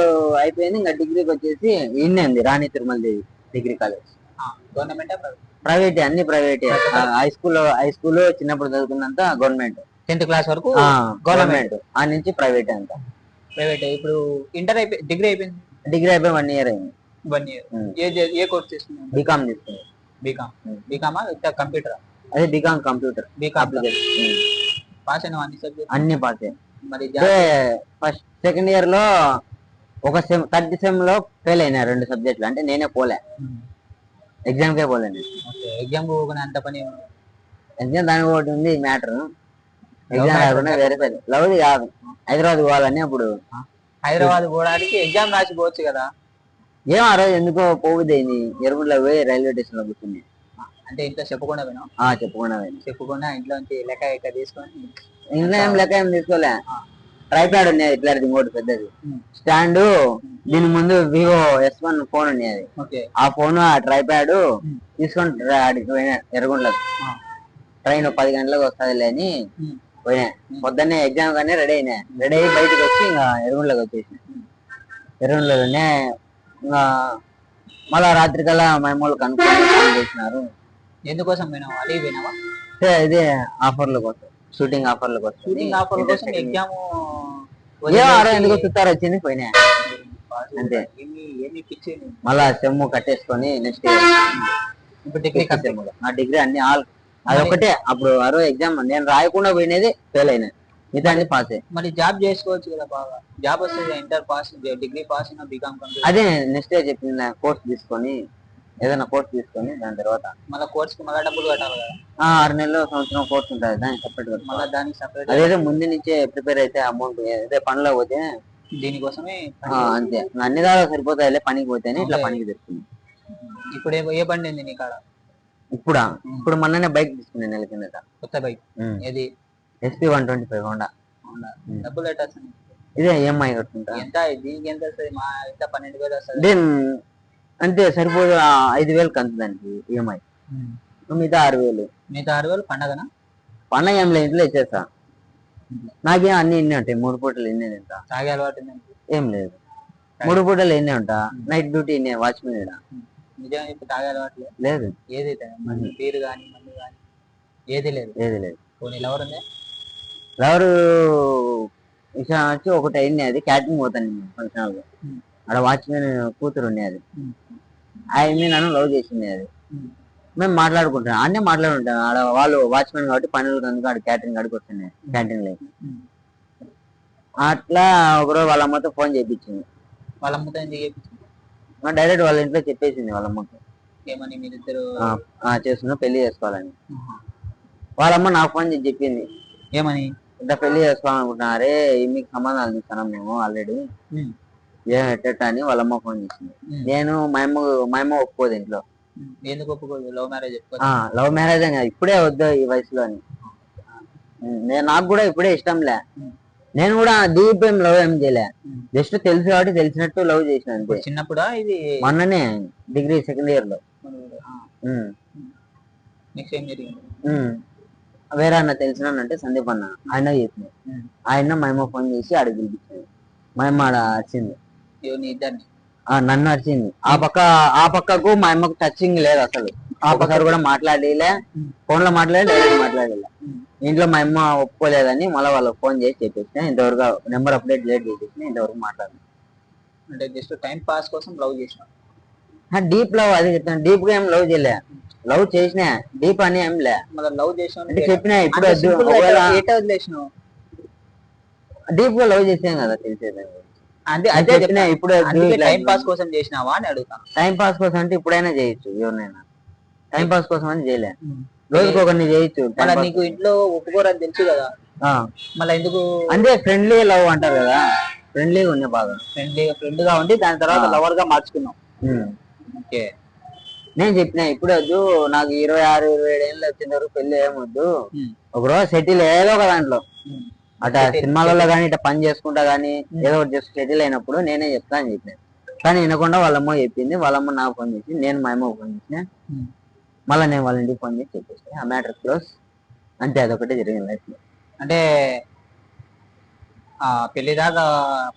అయిపోయింది. ఇంకా డిగ్రీకి వచ్చేసి ఇన్నే ఉంది, రాణి తిరుమల దేవి డిగ్రీ కాలేజ్. గవర్నమెంట్ ప్రైవేట్, అన్ని ప్రైవేట్. హై స్కూల్ చిన్నప్పుడు చదువుకున్నంత గవర్నమెంట్. 10th క్లాస్ వరకు గవర్నమెంట్, ఆ నుంచి ప్రైవేట్ అంతా. ప్రైవేట్. ఇప్పుడు ఇంటర్ అయిపోయి డిగ్రీ అయిపోయింది. డిగ్రీ అయిపోయి 1 ఇయర్ అయింది. 1 ఇయర్. ఏ కోర్స్ తీసుకున్నావు? బీకామ్ తీసుకున్నాను. బీకామా కంప్యూటర్? అదే బీకామ్ కంప్యూటర్. బీకామ్ పాస్ అయినా అన్ని సబ్జెక్ట్? అన్ని పాస్. మరి ఫస్ట్ సెకండ్ ఇయర్ లో ఒక సెమ్, థర్డ్ సెమ్ లో ఫెయిల్ అయినా 2 సబ్జెక్టులు. అంటే నేనే పోలే, ఎగ్జామ్ కే పోలే. ఎగ్జామ్ అంత పని ఎగ్జామ్ దానికి ఒకటి ఉంది మ్యాటర్. ఎగ్జామ్ రాకుండా వేరే సైడ్ లవ్ కాదు, హైదరాబాద్ పోవాలని. అప్పుడు హైదరాబాద్ పోవడానికి ఎగ్జామ్ రాసిపోవచ్చు కదా. ఏం ఆ రోజు ఎందుకో పోవుద్ది అయింది, ఎరువుల్లో పోయి రైల్వే స్టేషన్ లో కూర్చుంది. అంటే ఇంట్లో చెప్పకుండా పోయినావు? చెప్పకుండా ఇంట్లో నుంచి లెక్క తీసుకొని. ఇంట్లో ఏం లెక్క ఏం తీసుకోలే. ట్రైప్యాడ్ ఉన్నాయి ఇట్లా, రిమోట్ పెద్దది స్టాండ్, దీని ముందు వివో S1 ఫోన్ ఉండేది. ఆ ఫోన్, ఆ ట్రైప్యాడ్ తీసుకొని ఎర్రగుంట్లకు ట్రైన్ 10 గంటలకు వస్తుంది అని పోయినా. పొద్దున్నే ఎగ్జామ్ కానీ రెడీ అయ్యి బయటకు వచ్చి ఇంకా ఎర్రగుంట్లకు వచ్చేసి, ఎర్రగుంట్లలోనే ఇంకా మళ్ళా రాత్రి కల్లా మేము కనుక్కొని చేసినారు. ఎందుకోసం పోయినావా? అడిగి పోయినావా? ఇదే ఆఫర్ల కోసం, షూటింగ్ ఆఫర్ల కోసం. షూటింగ్ ఆఫర్ల కోసం ఎగ్జామ్ ఎందుకో చుట్టారు వచ్చింది, పోయినా అంతే. మళ్ళా సెమ్ కట్టేసుకొని నెక్స్ట్ ఇప్పుడు డిగ్రీ నా డిగ్రీ అన్ని అదొకటే. అప్పుడు ఆ ఎగ్జామ్ నేను రాయకుండా పోయినది ఫెయిల్ అయినా, మిగతా అన్ని పాస్. మరి జాబ్ చేసుకోవచ్చు కదా, బాగా జాబ్ వస్తుంది. ఇంటర్ పాస్, డిగ్రీ పాస్ అయినా బీకామ్ కంప్లీట్. అదే నెక్స్ట్ డే చెప్పింది, కోర్స్ తీసుకొని ఏదైనా కోర్స్ తీసుకొని దాని తర్వాత మళ్ళీ కోర్స్ కి మళ్ళీ డబ్బులు కట్టాలి కదా. 6 నెలలు సంవత్సరం కోర్స్ ఉంటుంది, దానికి సపరేట్ గా. మళ్ళీ దానికి సపరేట్ అదేదో ముందు నుంచే ప్రిపేర్ అయితే అమౌంట్ ఏదో పనిలో పోతే దీనికోసమే అంతే. అన్ని దాకా సరిపోతాయిలే, పనికి పోతేనే ఇట్లా పనికి తెస్తుంది. ఇప్పుడు ఏ బండి ఉంది నీ కాడ? ఇప్పుడు మొన్ననే బైక్ తీసుకున్నాను, నెల కిందట. కొత్త బైక్ ఏది? SP 125 Honda. డబ్బులు ఎట్లా వస్తుంది? ఇదే EMI కట్టుకుంటా. ఎంత దీనికి ఎంత వస్తుంది? మా ఎంత 12,000 వస్తుంది అంతే, సరిపోదు. 5,000 కంతు దానికి EMI, మిగతా 6,000. మిగతా 6,000 పండగనా? పండగ ఏం లేదు, ఇంట్లో ఇచ్చేస్తా. నాకేం అన్ని ఇన్నే ఉంటాయి, 3 పూటలు ఇన్నే తింటా. తాగే అలవాటు ఏం లేదు, 3 పూటలు ఇన్నే ఉంటా. నైట్ డ్యూటీ ఇన్నే, వాచ్మెన్. నిజంగా ఇప్పుడు తాగే అలవాటు లేదు. ఏదైతే బీరు కానీ మందు కానీ ఏది లేదు. పోనీ లవర్ ఉంది? లవరు విషయం వచ్చి ఒకటి అయింది, అది క్యాటరింగ్ పోతాను నేను ఫంక్షన్. ఆడ వాచ్మెన్ కూతురు ఉండేది, ఆయన్ని నన్ను లవ్ చేసింది. అది మేము మాట్లాడుకుంటాం, అన్నీ మాట్లాడుకుంటాం. ఆడ వాళ్ళు వాచ్మెన్ కాబట్టి పనులు కనుక ఆడ క్యాటరింగ్ అడిగి వస్తున్నాయి, క్యాంటీన్ లో. అట్లా ఒకరోజు వాళ్ళ అమ్మతో ఫోన్ చేయించింది. వాళ్ళ అమ్మతో ఎందుకు చేయించింది? డైరెక్ట్ వాళ్ళ ఇంట్లో చెప్పేసింది వాళ్ళ అమ్మతో, ఏమని మీరిద్దరు చేస్తున్నా, పెళ్లి చేసుకోవాలని. వాళ్ళమ్మ నాకు ఫోన్ చేసి చెప్పింది. ఏమని? ఇంత పెళ్లి చేసుకోవాలనుకుంటున్నారే, మీకు సంబంధాలు చూస్తున్నాం మేము ఆల్రెడీ, ఎట్ట అని వాళ్ళమ్మ ఫోన్ చేసింది. నేను మా అమ్మ ఒప్పుకోదు ఇంట్లో. ఎందుకు ఒప్పుకోదు? Love marriage? లవ్ మ్యారేజ్ అని ఇప్పుడే వద్దు ఈ వయసులో అని. నాకు కూడా ఇప్పుడే ఇష్టంలే. నేను కూడా డీప్ ఏం లవ్ ఏం చేయలే, జస్ట్ తెలుసు కాబట్టి తెలిసినట్టు లవ్ చేసిన అంతే. చిన్నప్పుడా ఇది? మొన్ననే డిగ్రీ సెకండ్ ఇయర్ లో. వేరే అన్న తెలిసినంటే సందీప్ అన్న, ఆయన చెప్పింది. ఆయన మా అమ్మ ఫోన్ చేసి ఆడ పిలిపించింది. మా అమ్మ ఆడ వచ్చింది. నీ ఇద్దరిని నన్ను వచ్చింది ఆ పక్కకు మా అమ్మకు టచింగ్ లేదు అసలు. ఒకసారి కూడా మాట్లాడలే, ఫోన్ లో మాట్లాడి డైరెక్ట్ మాట్లాడలే. ఇంట్లో మా అమ్మ ఒప్పుకోలేదని మళ్ళీ వాళ్ళకి ఫోన్ చేసి చెప్పేసిన, ఇంతవరకు నెంబర్ అప్డేట్ లేట్ చేసేసిన, ఇంతవరకు మాట్లాడలేదు. అంటే జస్ట్ టైం పాస్ కోసం లవ్ చేసిన? డీప్ లవ్ అది డీప్ గా ఏం లవ్ చేయలే, లవ్ చేసిన డీప్ అని ఏం లే. మళ్ళీ లవ్ చేసిన అంటే చెప్పిన ఇప్పుడు వదిలేసినావు? డీప్ గా లవ్ చేసాం కదా తెలిసేది. అంటే అదే చెప్పిన ఇప్పుడు టైం పాస్ కోసం చేసినావా అని అడుగుతాను. టైం పాస్ కోసం అంటే ఇప్పుడైనా చేయొచ్చు, ఎవరినైనా టైం పాస్ కోసం అని చేయలే. రోజుకి ఒకరిని చేయొచ్చు. నీకు ఇంట్లో ఒప్పుకోరని తెలుసు కదా, మళ్ళీ ఎందుకు? అంటే ఫ్రెండ్లీ లవ్ అంటారు కదా, ఫ్రెండ్లీగా ఉంది బాగా. ఫ్రెండ్ గా ఉండి దాని తర్వాత లవర్ గా మార్చుకున్నాం. ఓకే. నేను చెప్పిన ఇప్పుడు వద్దు, నాకు 26, 27 ఏళ్ళు వచ్చిన వరకు పెళ్లి ఏమొద్దు, ఒకరోజు సెటిల్ ఏదో ఒక దాంట్లో అట్లా సినిమాలలో కానీ ఇట్లా పని చేసుకుంటా గానీ ఏదో ఒకటి జస్ట్ సెటిల్ అయినప్పుడు నేనే చెప్తా అని చెప్పిన. కానీ వినకుండా వాళ్ళమ్మ చెప్పింది, వాళ్ళమ్మ నాకు ఫోన్ చేసి, నేను మా అమ్మ ఫోన్ చేసిన, మళ్ళీ నేను వాళ్ళ ఇంటికి ఫోన్ చేసి చెప్పేసి ఆ మ్యాటర్ క్లోజ్. అంతే, అదొకటే జరిగింది లైఫ్ లో. అంటే పెళ్లి దాకా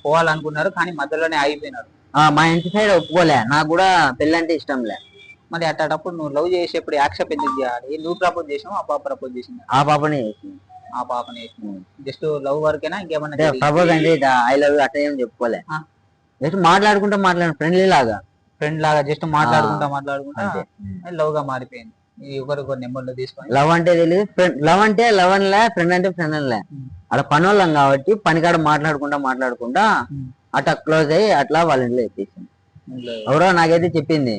పోవాలనుకున్నారు కానీ మధ్యలోనే ఆగిపోయినారు. మా ఇంటి సైడ్ ఒప్పుకోలే, నాకు కూడా పెళ్లి అంటే ఇష్టం లే. మరి అట్టేటప్పుడు నువ్వు లవ్ చేసేప్పుడు యాక్సెప్ట్ ఎందుకు చేయాలి? నువ్వు ప్రపోజ్ చేసినావు, ఆ పాప ప్రపోజ్ చేసింది? ఆ పాపనే చేసింది. ఆ పాపనే జస్ట్ లవ్ వరకేనా, ఇంకేమన్నా? ప్రపోజ్ అంటే ఐ లవ్ యూ అట్లా ఏం చెప్పుకోలే, జస్ట్ మాట్లాడుకుంటా ఫ్రెండ్లీ లాగా, ఫ్రెండ్ లాగా జస్ట్ మాట్లాడుకుంటా లవ్ గా మారిపోయింది. ఒకరికొకరు నెంబర్లు తీసుకొని. లవ్ అంటే తెలియదు, లవ్ అంటే లవ్ అనిలే, ఫ్రెండ్ అంటే ఫ్రెండ్ అనిలే. అక్కడ పని వాళ్ళం కాబట్టి పనికాడ మాట్లాడుకుంటా అట్లా క్లోజ్ అయ్యి అట్లా వాళ్ళ ఇంట్లో ఎత్తేసింది. ఎవరో నాకైతే చెప్పింది,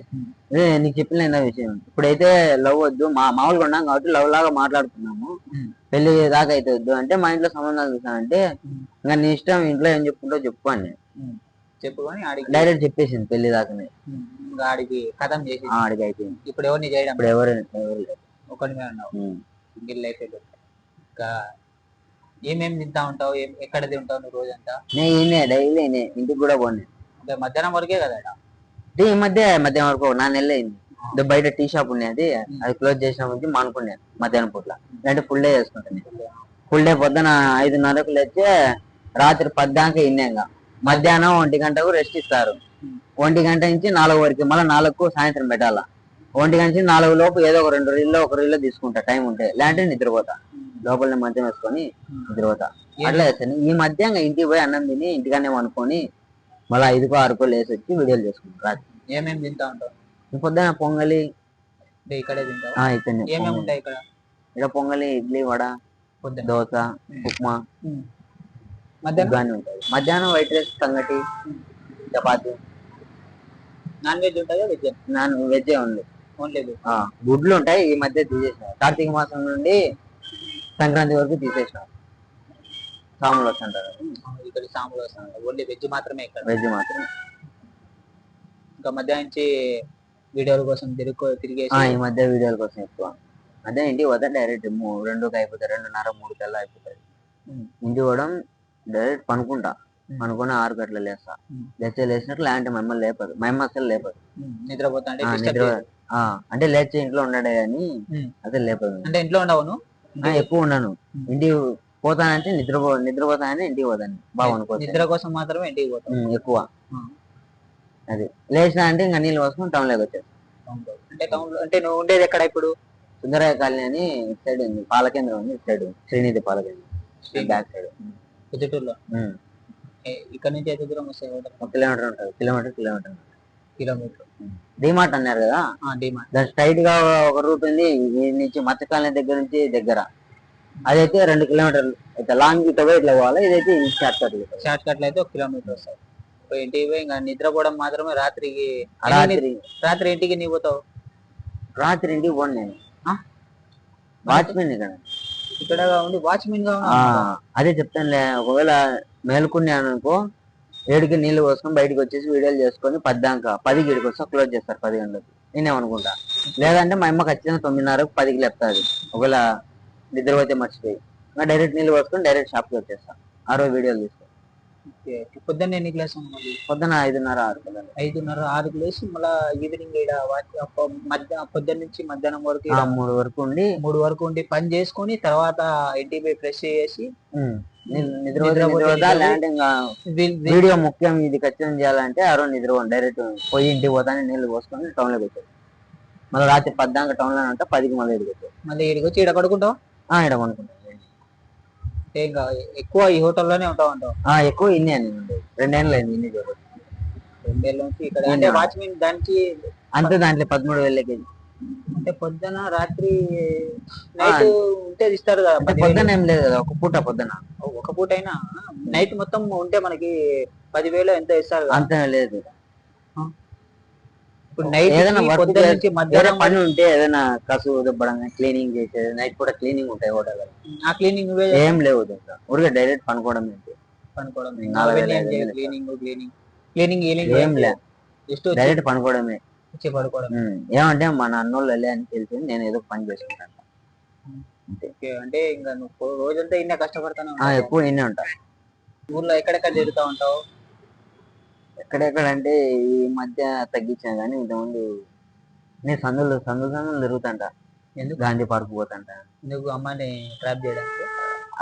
నీకు చెప్పిన విషయం, ఇప్పుడైతే లవ్ వద్దు, మామూలుగా ఉన్నాం కాబట్టి లవ్ లాగా మాట్లాడుతున్నాము, పెళ్లి దాకా అయితే వద్దు అంటే, మా ఇంట్లో సంబంధాలు చూసానంటే ఇంకా నీ ఇష్టం, ఇంట్లో ఏం చెప్పుకుంటావు చెప్పుకోండి చెప్పుకొని డైరెక్ట్ చెప్పేసింది పెళ్లి దాకానే. ఆడికి కథం చేసి ఆడికి అయిపోయింది. ఇప్పుడు ఎవరిని చేయడం? ఇప్పుడు ఎవరు ఒకరి మీద ఉన్నావు, సింగిల్ లైఫ్. ఇంకా ఏమేమి తింటా ఉంటావు, ఎక్కడ తింటావు నువ్వు రోజంతా? నేను డైలీ ఇంటికి కూడా పోనీ, అంటే మధ్యాహ్నం వరకే కదా? ఈ మధ్యాహ్నం వరకు 4 నెలలు అయింది. బయట టీ షాప్ ఉన్నది, అది క్లోజ్ చేసిన నుంచి మానుకున్నాను మధ్యాహ్నం పూట్ల. అంటే ఫుల్ డే చేసుకుంటాను. ఫుల్ డే పొద్దున 5:30కు లేచి రాత్రి 10 దాకా ఇన్నేగా. మధ్యాహ్నం 1 గంటకు రెస్ట్ ఇస్తారు, 1 గంట నుంచి 4 వరకు, మళ్ళీ 4కు సాయంత్రం పెట్టాలా. 1 గంట నుంచి 4 లోపు ఏదో ఒక 2 రీల్లో తీసుకుంటా టైం ఉంటే, లేదంటే నిద్రపోతా. లోపల మద్యం వేసుకొని నిద్రపోతా, అట్లా చేస్తాను. ఈ మధ్య ఇంటికి పోయి అన్నం తిని ఇంటికానే అనుకొని మళ్ళీ 5కో 6కో లేసి వచ్చి వీడియోలు చేసుకుంటాం రాత్రి. ఏమేమి తింటా ఉంటావు? పొద్దున పొంగలి ఇక్కడే తింటావు? ఏమేమి ఉంటాయి ఇక్కడ? పొంగలి, ఇడ్లీ, వడ, దోశ, ఉప్మా, ఉంటాయి. మధ్యాహ్నం వైట్ రైస్, సంగటి, చపాతి. నాన్ వెజ్ ఉంటాయా? వెజ్ ఉంది, గుడ్లు ఉంటాయి. ఈ మధ్య తీసేసినారు, కార్తీక మాసం నుండి సంక్రాంతి వరకు తీసేసినారు. సాములు వస్తుంటారు ఇక్కడ, సాములు వస్తుంటారు. ఓన్లీ వెజ్ మాత్రమే ఇక్కడ? వెజ్ మాత్రమే. ఇంకా మధ్య నుంచి వీడియోల కోసం తిరిగేసి ఈ మధ్య వీడియోల కోసం ఎక్కువ. అదే ఇంటికి పోతే డైరెక్ట్ 2కి అయిపోతాయి, 2:30, 3 కల్లా అయిపోతాయి. ఇంటికి పోవడం డైరెక్ట్ పనుకుంటా, అనుకుని 6 గంటలు లేస్తా. లేచినట్లు లేదంటే మా అమ్మ లేపదు, మా అమ్మ అసలు లేపదు. నిద్రపోతా అంటే లేచి ఇంట్లో ఉండడే కానీ అసలు లేపదు. అంటే ఇంట్లో ఉండవు? ఎక్కువ ఉన్నాను. ఇంటికి పోతానంటే నిద్రపోతానని ఇంటికి పోతాను. బాగుంది, నిద్ర కోసం మాత్రమే ఇంటికి పోతాను ఎక్కువ. అది లేచినా అంటే ఇంకా నీళ్ళు పోసుకుని టౌన్ లోకి వచ్చేది. అంటే టౌన్ లో అంటే నువ్వు ఉండేది ఎక్కడ ఇప్పుడు? సుందరయ్య కాలనీ అని ఇటు సైడ్ ఉంది, పాలకేంద్రం ఉంది ఇటు సైడ్, శ్రీనిధి పాలకేంద్రం బ్యాక్ సైడ్, పొద్దుటూరులో. ఇక్కడ నుంచి అయితే దూరం వస్తాయి? 1 కిలోమీటర్ ఉంటుంది, కిలోమీటర్. డిమార్ట్ అన్నారు కదా, దాని స్ట్రైట్ గా ఒక రూట్ ఉంది, ఈ నుంచి మత్స్య కాలనీ దగ్గర నుంచి దగ్గర. అదైతే 2 కిలోమీటర్లు అయితే లాంగ్, ఇట్లా పోయి ఇట్లా పోవాలి. ఇదైతే షార్ట్ కట్లు అయితే 1 కిలోమీటర్ వస్తాయి. ఇంటికి పోయి ఇంకా నిద్రపోవడం మాత్రమే. రాత్రి ఇంటికి నీ పోతావు? రాత్రి ఇంటికి పోను నేను, వాచ్మెన్ ఇక్కడ ఉండి వాచ్మెన్ గా. అదే చెప్తానులే, ఒకవేళ మేలుకున్నాను అనుకో 7కి నీళ్లు పోసుకొని బయటకు వచ్చేసి వీడియోలు చేసుకొని 10 దాకా, 10కి ఇక్కడికి వస్తా, క్లోజ్ చేస్తారు 10 గంటలకు. నేనేమనుకుంటా, లేదంటే మా అమ్మ ఖచ్చితంగా 9:30కు 10కి లేపుతుంది. ఒకవేళ నిద్రపోతే మర్చిపోయి డైరెక్ట్ నీళ్ళు పోసుకొని డైరెక్ట్ షాప్కి వచ్చేస్తా. ఆ రోజు వీడియోలు తీసుకో. పొద్దున్న ఎన్ని క్లాస్? పొద్దున 5:30, 6. 5:30, 6కి లేచి మళ్ళీ ఈవినింగ్ పొద్దున్న నుంచి మధ్యాహ్నం వరకు 3 వరకు ఉండి పని చేసుకొని తర్వాత ఇంటికి పోయి ఫ్రెష్ చేసి నిద్రపోతా లేదంటే ఇంకా వీడియో ముఖ్యం ఇది ఖచ్చితంగా చేయాలంటే ఆ రోజు నిద్ర డైరెక్ట్ పోయి ఇంటికి పోతాను నీళ్ళు పోసుకొని టౌన్ లోకి వచ్చాడు. మళ్ళీ రాత్రి 10 దాకా టౌన్ లో ఉంటా 10కి మళ్ళీ ఇడికి వచ్చాడు. మళ్ళీ ఇక్కడికి వచ్చి ఇక్కడ పడుకుంటావు? ఇక్కడ కొనుక్కుంటాను. ఇంకా ఎక్కువ ఈ హోటల్లోనే ఉంటావు అంటావు? ఎక్కువ ఇన్ని అని 2 ఏళ్ళు అయింది ఇన్ని చూడదు. 2 ఏళ్ళ నుంచి ఇక్కడ అంటే వాచ్మెన్ దానికి అంతే దాంట్లో 13,000 అంటే పొద్దున రాత్రి నైట్ ఉంటే ఇస్తారు కదా? పొద్దున ఏం లేదు కదా, ఒక పూట పొద్దున ఒక పూట అయినా నైట్ మొత్తం ఉంటే మనకి 10,000 ఎంత ఇస్తారు? అంతే లేదు. ఇప్పుడు నైట్ ఏదైనా పొద్దున నుంచి మధ్యాహ్నం పని ఉంటే ఏదైనా కసు దుబ్బడం క్లీనింగ్ చేసేది నైట్ కూడా క్లీనింగ్ ఉంటాయి హోటల్. ఆ క్లీనింగ్ ఏం లేవు ఊరికే డైరెక్ట్ పనుకోవడం ఏంటి పనుకోవడం క్లీనింగ్ క్లీనింగ్ ఏం లేదు, జస్ట్ డైరెక్ట్ పనుకోవడమే. వచ్చి పడుకోవడం. ఏమంటే మన అన్నోళ్ళు వెళ్ళే అని తెలిసి నేను ఏదో పని చేసుకుంటాను. అంటే ఇంకా నువ్వు రోజంతా ఇన్నే కష్టపడతాను? ఎక్కువ నిన్నే ఉంటా. ఊర్లో ఎక్కడెక్కడ తిరుగుతా ఉంటావు? ఎక్కడెక్కడ అంటే ఈ మధ్య తగ్గించాను కానీ ఇంతకుముందు నేను సందులు తిరుగుతాంట. ఎందుకు? గాంధీ పార్క్ పోతాంట. ఎందుకు? అమ్మాయిని ట్రాప్ చేయడానికి?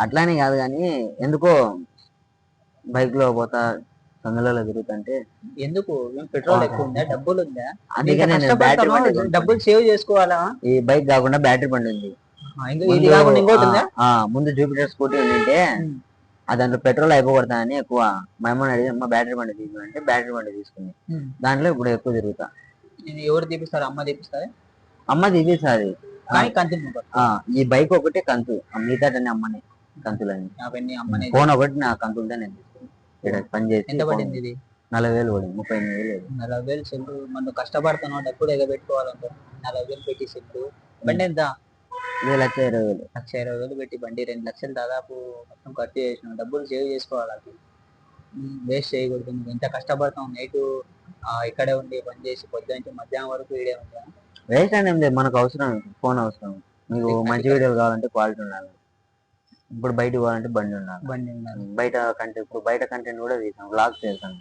అట్లానే కాదు కానీ ఎందుకో బైక్ లో పోతా సందులలో తిరుగుతుంటే. ఎందుకు? పెట్రోల్ ఎక్కువ ఉందా? డబ్బులు ఉందా? అందుకనే డబ్బులు సేవ్ చేసుకోవాలా? ఈ బైక్ కాకుండా బ్యాటరీ బండి ఉంది. ఇది కాకుండా ఇంకోటి ఉందా? ముందు జూపిటర్ స్కూటీ ఉండింటే దాంట్లో పెట్రోల్ అయిపోకూడదని ఎక్కువ మా అమ్మని అడిగి అమ్మ బ్యాటరీ బండి తీసుకుంటే బ్యాటరీ బండి తీసుకుంది. దాంట్లో ఇప్పుడు ఎక్కువ తిరుగుతా. ఎవరు తీపిస్తారు? అమ్మ తీపిస్తారు? అమ్మ తీపిస్తుంది కానీ కంతు. ఈ బైక్ ఒకటి కంతు, మిగతాటన్ని అమ్మని కంతులని. ఫోన్ ఒకటి నా కంతులతో నేను తీసుకుని పని చేసి. ఎంత పడింది ఇది? 40,000 పడింది. 38,000. 40,000 సెల్లు. మనం కష్టపడుతున్నావు, డబ్బులు ఎగబెట్టుకోవాలంటే 40,000 పెట్టి సెల్లు. బండి ఎంత? 1,20,000. 1,20,000 పెట్టి బండి 2 లక్షలు దాదాపు మొత్తం ఖర్చు చేసినావు. డబ్బులు సేవ్ చేసుకోవాలి, వేస్ట్ చేయకూడదు. నువ్వు ఎంత కష్టపడతావు నైట్ ఇక్కడే ఉండి పని చేసి పొద్దు నుంచి మధ్యాహ్నం వరకు వీడే ఉంటా. వేస్ట్ అని ఏం లేదు, మనకు అవసరం. ఫోన్ అవసరం. మీకు మంచి వీడియోలు కావాలంటే క్వాలిటీ ఉండాలి. ఇప్పుడు బయటకు పోవాలంటే బండి ఉండాలి. బయట కంటెంట్ కూడా తీసాం. బ్లాగ్స్ చేస్తాను.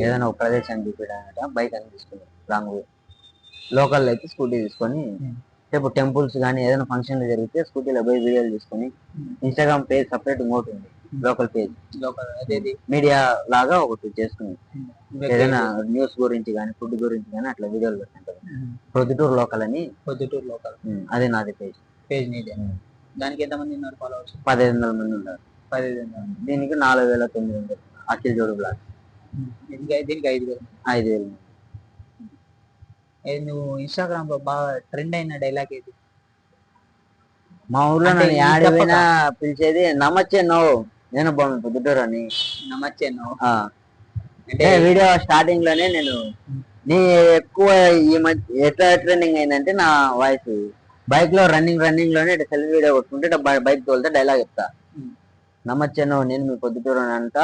ఏదైనా ఒక ప్రదేశాన్ని చూపించడానికి బైక్ అని తీసుకున్నాం. లాంగ్ లోకల్ అయితే స్కూటీ తీసుకొని ఇప్పుడు టెంపుల్స్ కానీ ఏదైనా ఫంక్షన్లు జరిగితే స్కూటీలో పోయి వీడియోలు తీసుకొని ఇన్స్టాగ్రామ్ పేజ్ సపరేట్ ఇంకోటి ఉంది, లోకల్ పేజ్. మీడియా లాగా ఒకటి చేసుకుని ఏదైనా న్యూస్ గురించి కానీ ఫుడ్ గురించి కానీ అట్లా వీడియోలు పెట్టుకుంటారు. ప్రొద్దుటూరు లోకల్ అని. అదే నాది పేజ్. దానికి ఎంతమంది ఉన్నారు ఫాలోవర్స్? 1,500 మంది ఉన్నారు. 1,500. దీనికి 4,900. అఖిల్ జోడు బ్లాగ్. దీనికి 5,000. నువ్వు ఇన్స్టాగ్రామ్ లో బాగా ట్రెండ్ అయిన డైలాగ్ ఏది? మా ఊర్లో నన్ను యాడిపోయినా పిలిచేది నమస్తే నవ్వు, నేను బాగుంది పొద్దుటూరు అని. నమస్తే నవ్వు అంటే వీడియో స్టార్టింగ్ లోనే నేను నీ ఎక్కువ ఈ మధ్య ఎట్లా ట్రెండింగ్ అయిందంటే నా వాయిస్ బైక్ లో రన్నింగ్ లోనే సెల్ఫీ వీడియో కొట్టుకుంటే బైక్ తోలితే డైలాగ్ చెప్తా. నమస్తే నవ్వు, నేను మీ పొద్దుటూరు అని అంట.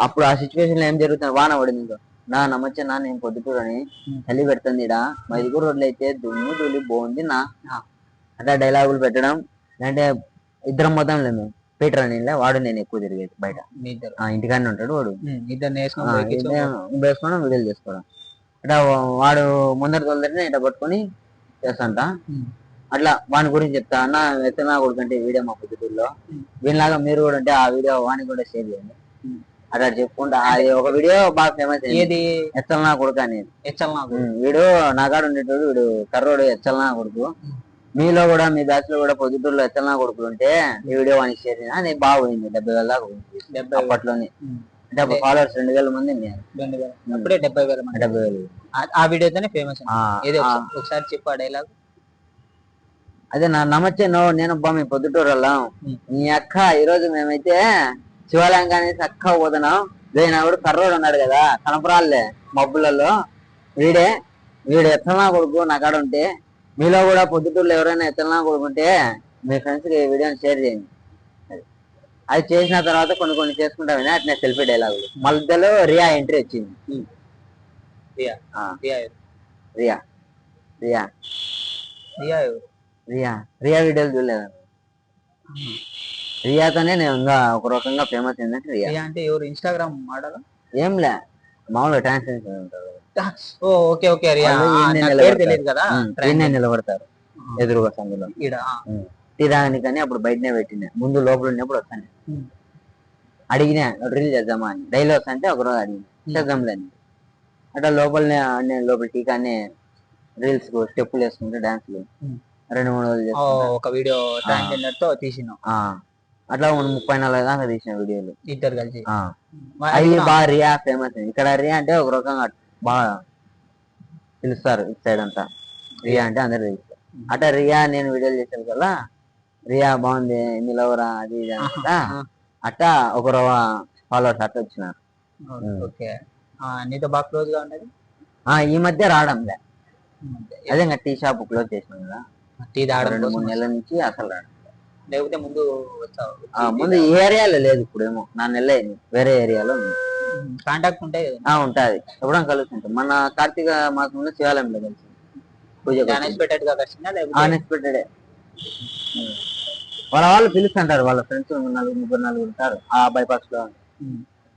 అప్పుడు ఆ సిచ్యువేషన్ లో ఏం జరుగుతుంది, వాన పడింది. నా నమస్తే నా, నేను పొద్దుటూరు అని చలి పెడుతుంది ఇడా మా ఇదుగురు రోడ్లు అయితే దుమ్ము ధూళి బాగుంది నా. అట్లా డైలాగులు పెట్టడం. అంటే ఇద్దరం మొత్తం మేము పీటర్ అని వాడు నేను ఎక్కువ తిరిగేది బయట. ఇంటికానే ఉంటాడు వాడు. వేసుకోవడం వీడియోలు చేసుకోవడం. అట్లా వాడు ముందర తొలదరిని ఇట్లా పట్టుకొని చేస్తాంట. అట్లా వాని గురించి చెప్తా. అన్న ఎత్తనా కొడుకంటే వీడియో మా పొద్దుటూరులో వీళ్ళలాగా మీరు కూడా ఉంటే ఆ వీడియో వానికి కూడా షేర్ చేయండి. అట్లా చెప్పుకుంటా. అది ఒక వీడియో బాగా ఫేమస్ అయ్యేది, ఎచ్చలనా కొడుకు అనేది. వీడు నాకాడు ఉండేటోడు, వీడు కర్రోడు ఎచ్చలనా కొడుకు. మీలో కూడా మీ బ్యాచ్ లో కూడా పొద్దుటూరులో ఎచ్చలనా కొడుకులు ఉంటే ఈ వీడియో వానికి షేర్ చేయండి. అది బాగా పోయింది. 70,000 దాకా పోయింది అప్పట్లోనే. అంటే అప్పుడు ఫాలోవర్స్ 2,000 మంది. 70,000. ఆ వీడియోతోనే ఫేమస్. ఒకసారి చెప్పు ఆ డైలాగ్. అదే నా నమస్తే నో, నేను మీ పొద్దుటూరు వెళ్ళాం. నీ అక్క ఈరోజు మేమైతే శివాలయం కానీ చక్కగా పోతున్నాం. వీడు కర్రోడు ఉన్నాడు కదా కనపరాలే మబ్బులలో, వీడు ఎత్తనా కొడుకు నాకాడ ఉంటే మీలో కూడా పొద్దుటూరులో ఎవరైనా ఎత్తనా కొడుకుంటే మీ ఫ్రెండ్స్ కి వీడియోని షేర్ చేయండి. అది చేసిన తర్వాత కొన్ని చేసుకుంటామని అట్నే సెల్ఫీ డైలాగులు. మధ్యలో రియా ఎంట్రీ వచ్చింది. రియా వీడియోలు చూడలేదు. రియాతోనే నేను ఇంకా ఒక రకంగా ఫేమస్ ఏంటంటే రియా అంటే ఎవరు? ఇన్స్టాగ్రామ్ మోడల్ ఏంలే, మామూలుగా ట్రాన్స్లేషన్ ఉంటారు. నిలబడతారు ఎదురుగా సందులో టీ తాగని కానీ అప్పుడు బయటనే పెట్టిన. ముందు లోపల ఉన్నప్పుడు వస్తాను. అడిగినా రీల్ చేద్దామా అని, డైలాగ్స్ అంటే ఒకరోజు అడిగిన చేద్దాంలేని. అట్లా లోపలనే నేను లోపల టీకానే రీల్స్ స్టెప్పులు వేసుకుంటే డాన్స్లు 2-3 రోజులు చేసుకుంటా. ఒక వీడియో ట్రాన్స్జెండర్ తో తీసినాం, అట్లా 30-40 దాకా తీసిన వీడియోలు ఇద్దరు కలిసి. అవి బాగా రియా ఫేమస్. ఇక్కడ రియా అంటే ఒక రకంగా బాగా పిలుస్తారు ఇటు సైడ్ అంతా. రియా అంటే అందరు తెలుస్తారు. అట్లా రియా నేను వీడియోలు చేశాను కదా, రియా బాగుంది నిలవరా అది ఇది అంతా. అట్లా ఒక ఫాలోవర్స్ అట్లా వచ్చినారు. ఓకే, నీతో బాగా క్లోజ్ గా ఉండేది ఈ మధ్య రావడంలే. అదే ఇంకా టీ షాప్ క్లోజ్ చేసినాం కదా, టీ తాగడం 2-3 నెలల నుంచి అసలు రావడం. లేకపోతే ముందు ముందు ఈ ఏరియాలో లేదు, ఇప్పుడేమో 4 నెలలు అయింది వేరే ఏరియాలో ఉంది. కాంటాక్ట్ ఉంటాయి కదా. ఉంటది, ఎప్పుడైనా కలుస్తుంటాం. మన కార్తీక మాసంలో శివాలయంలో కలిసి పూజ అన్ఎక్స్పెక్టెడ్ గా కలిసిందా? అన్ఎక్స్పెక్టెడ్. వాళ్ళు పిలుస్తుంటారు, వాళ్ళ ఫ్రెండ్స్ 3-4 ఉంటారు ఆ బైపాస్ లో.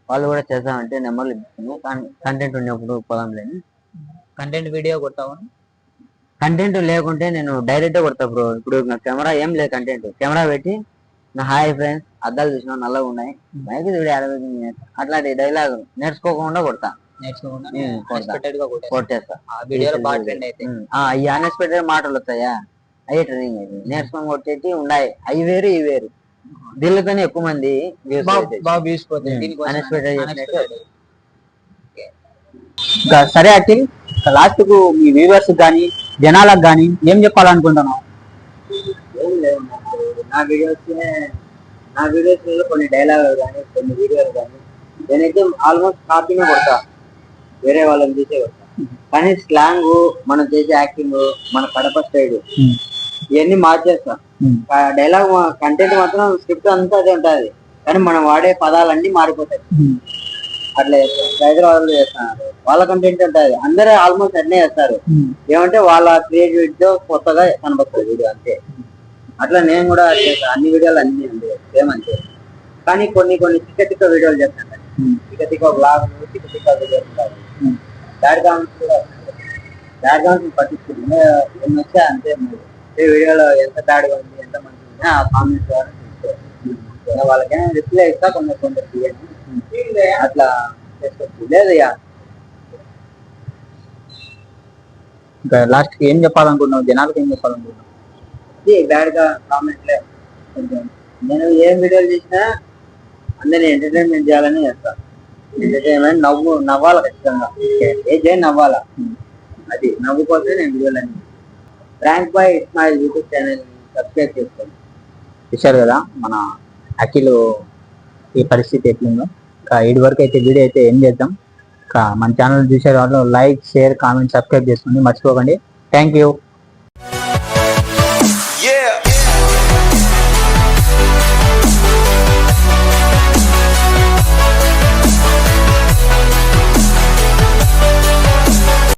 వాళ్ళు కూడా చేద్దామంటే నెంబర్లు ఇస్తాను, కంటెంట్ ఉన్నప్పుడు పొలం లేని. కంటెంట్ వీడియో కొడతావు? కంటెంట్ లేకుంటే నేను డైరెక్ట్ కొడతా బ్రో. ఇప్పుడు నా కెమెరా ఏం లేదు, కంటెంట్ కెమెరా పెట్టి నా హాయ్ ఫ్రెండ్స్ అద్దాలు చూసినా నల్లగా ఉన్నాయి మైక్ అట్లాంటి డైలాగ్ నేర్చుకోకుండా కొడతా. కొట్టేస్తా. ఈ అన్ఎక్స్పెక్టెడ్ మాటలు వస్తాయా, అయ్యే ట్రైనింగ్ అయితే నేర్చుకొని కొట్టేటి ఉన్నాయి. అవి వేరు ఇవి వేరు. దీనిలోనే ఎక్కువ మంది సరే అఖిల్, లాస్ట్ కు మీ వ్యూవర్స్ గానీ జనాలకు గానీ ఏం చెప్పాలనుకుంటున్నావు? నా వీడియోస్ కొన్ని డైలాగులు కానీ కొన్ని వీడియోలు కానీ నేనైతే ఆల్మోస్ట్ కాపీనే కొడతా, వేరే వాళ్ళని చూసే కొడతా. కానీ స్లాంగ్, మనం చేసే యాక్టింగ్, మన కడప స్టైల్ ఇవన్నీ మార్చేస్తా. డైలాగ్ కంటెంట్ మాత్రం స్క్రిప్ట్ అంతా అదే ఉంటుంది, కానీ మనం వాడే పదాలన్నీ మారిపోతాయి. అట్లా హైదరాబాద్ లో చేస్తున్నారు, వాళ్ళ కంటెంట్ ఉంటుంది, అందరూ ఆల్మోస్ట్ అన్నీ చేస్తారు. ఏమంటే వాళ్ళ క్రియేటివిటీతో కొత్తగా కనబడుతుంది వీడియో అంతే. అట్లా నేను కూడా చేస్తాను, అన్ని వీడియోలు అన్ని సేమ్ అంతే. కానీ కొన్ని తిక్క వీడియోలు చేస్తాను, తిక్క బ్లాగులు, తిక్క వీడియోలు ఉంటాయి. బ్యాడ్ కామెంట్స్ కూడా పట్టించుకుంటుంది, ఎన్ని వచ్చా అంతే. ఈ వీడియోలో ఎంత బ్యాడ్గా ఉంది, ఎంత మంచిగా ఉంది ఆ కామెంట్స్ ద్వారా వాళ్ళకైనా రిప్లై ఇస్తా. కొందరు అట్లా చేసుకోవచ్చు. లేదు ఇంకా లాస్ట్ కి ఏం చెప్పాలనుకుంటున్నావు, జనాలకు ఏం చెప్పాలనుకుంటున్నావు? బ్యాడ్ గా కామెంట్లే. నేను ఏం వీడియోలు చేసినా అందరినీ ఎంటర్టైన్మెంట్ చేయాలని చేస్తాను. ఎంటర్టైన్మెంట్ నవ్వాలి ఖచ్చితంగా, ఏదైనా నవ్వాలా. అది నవ్వుకోతే నేను వీడియోలు అన్ని. Rank by Ismail YouTube channel subscribe చేసుకోండి. చూశారు కదా మన అఖిల్ ఈ పరిస్థితి ఎట్లుందో. ఇటు వరకు అయితే వీడియో అయితే ఏం చేద్దాం. మన ఛానల్ చూసే వాళ్ళు లైక్, షేర్, కామెంట్, సబ్స్క్రైబ్ చేసుకోండి మర్చిపోకండి. Thank you.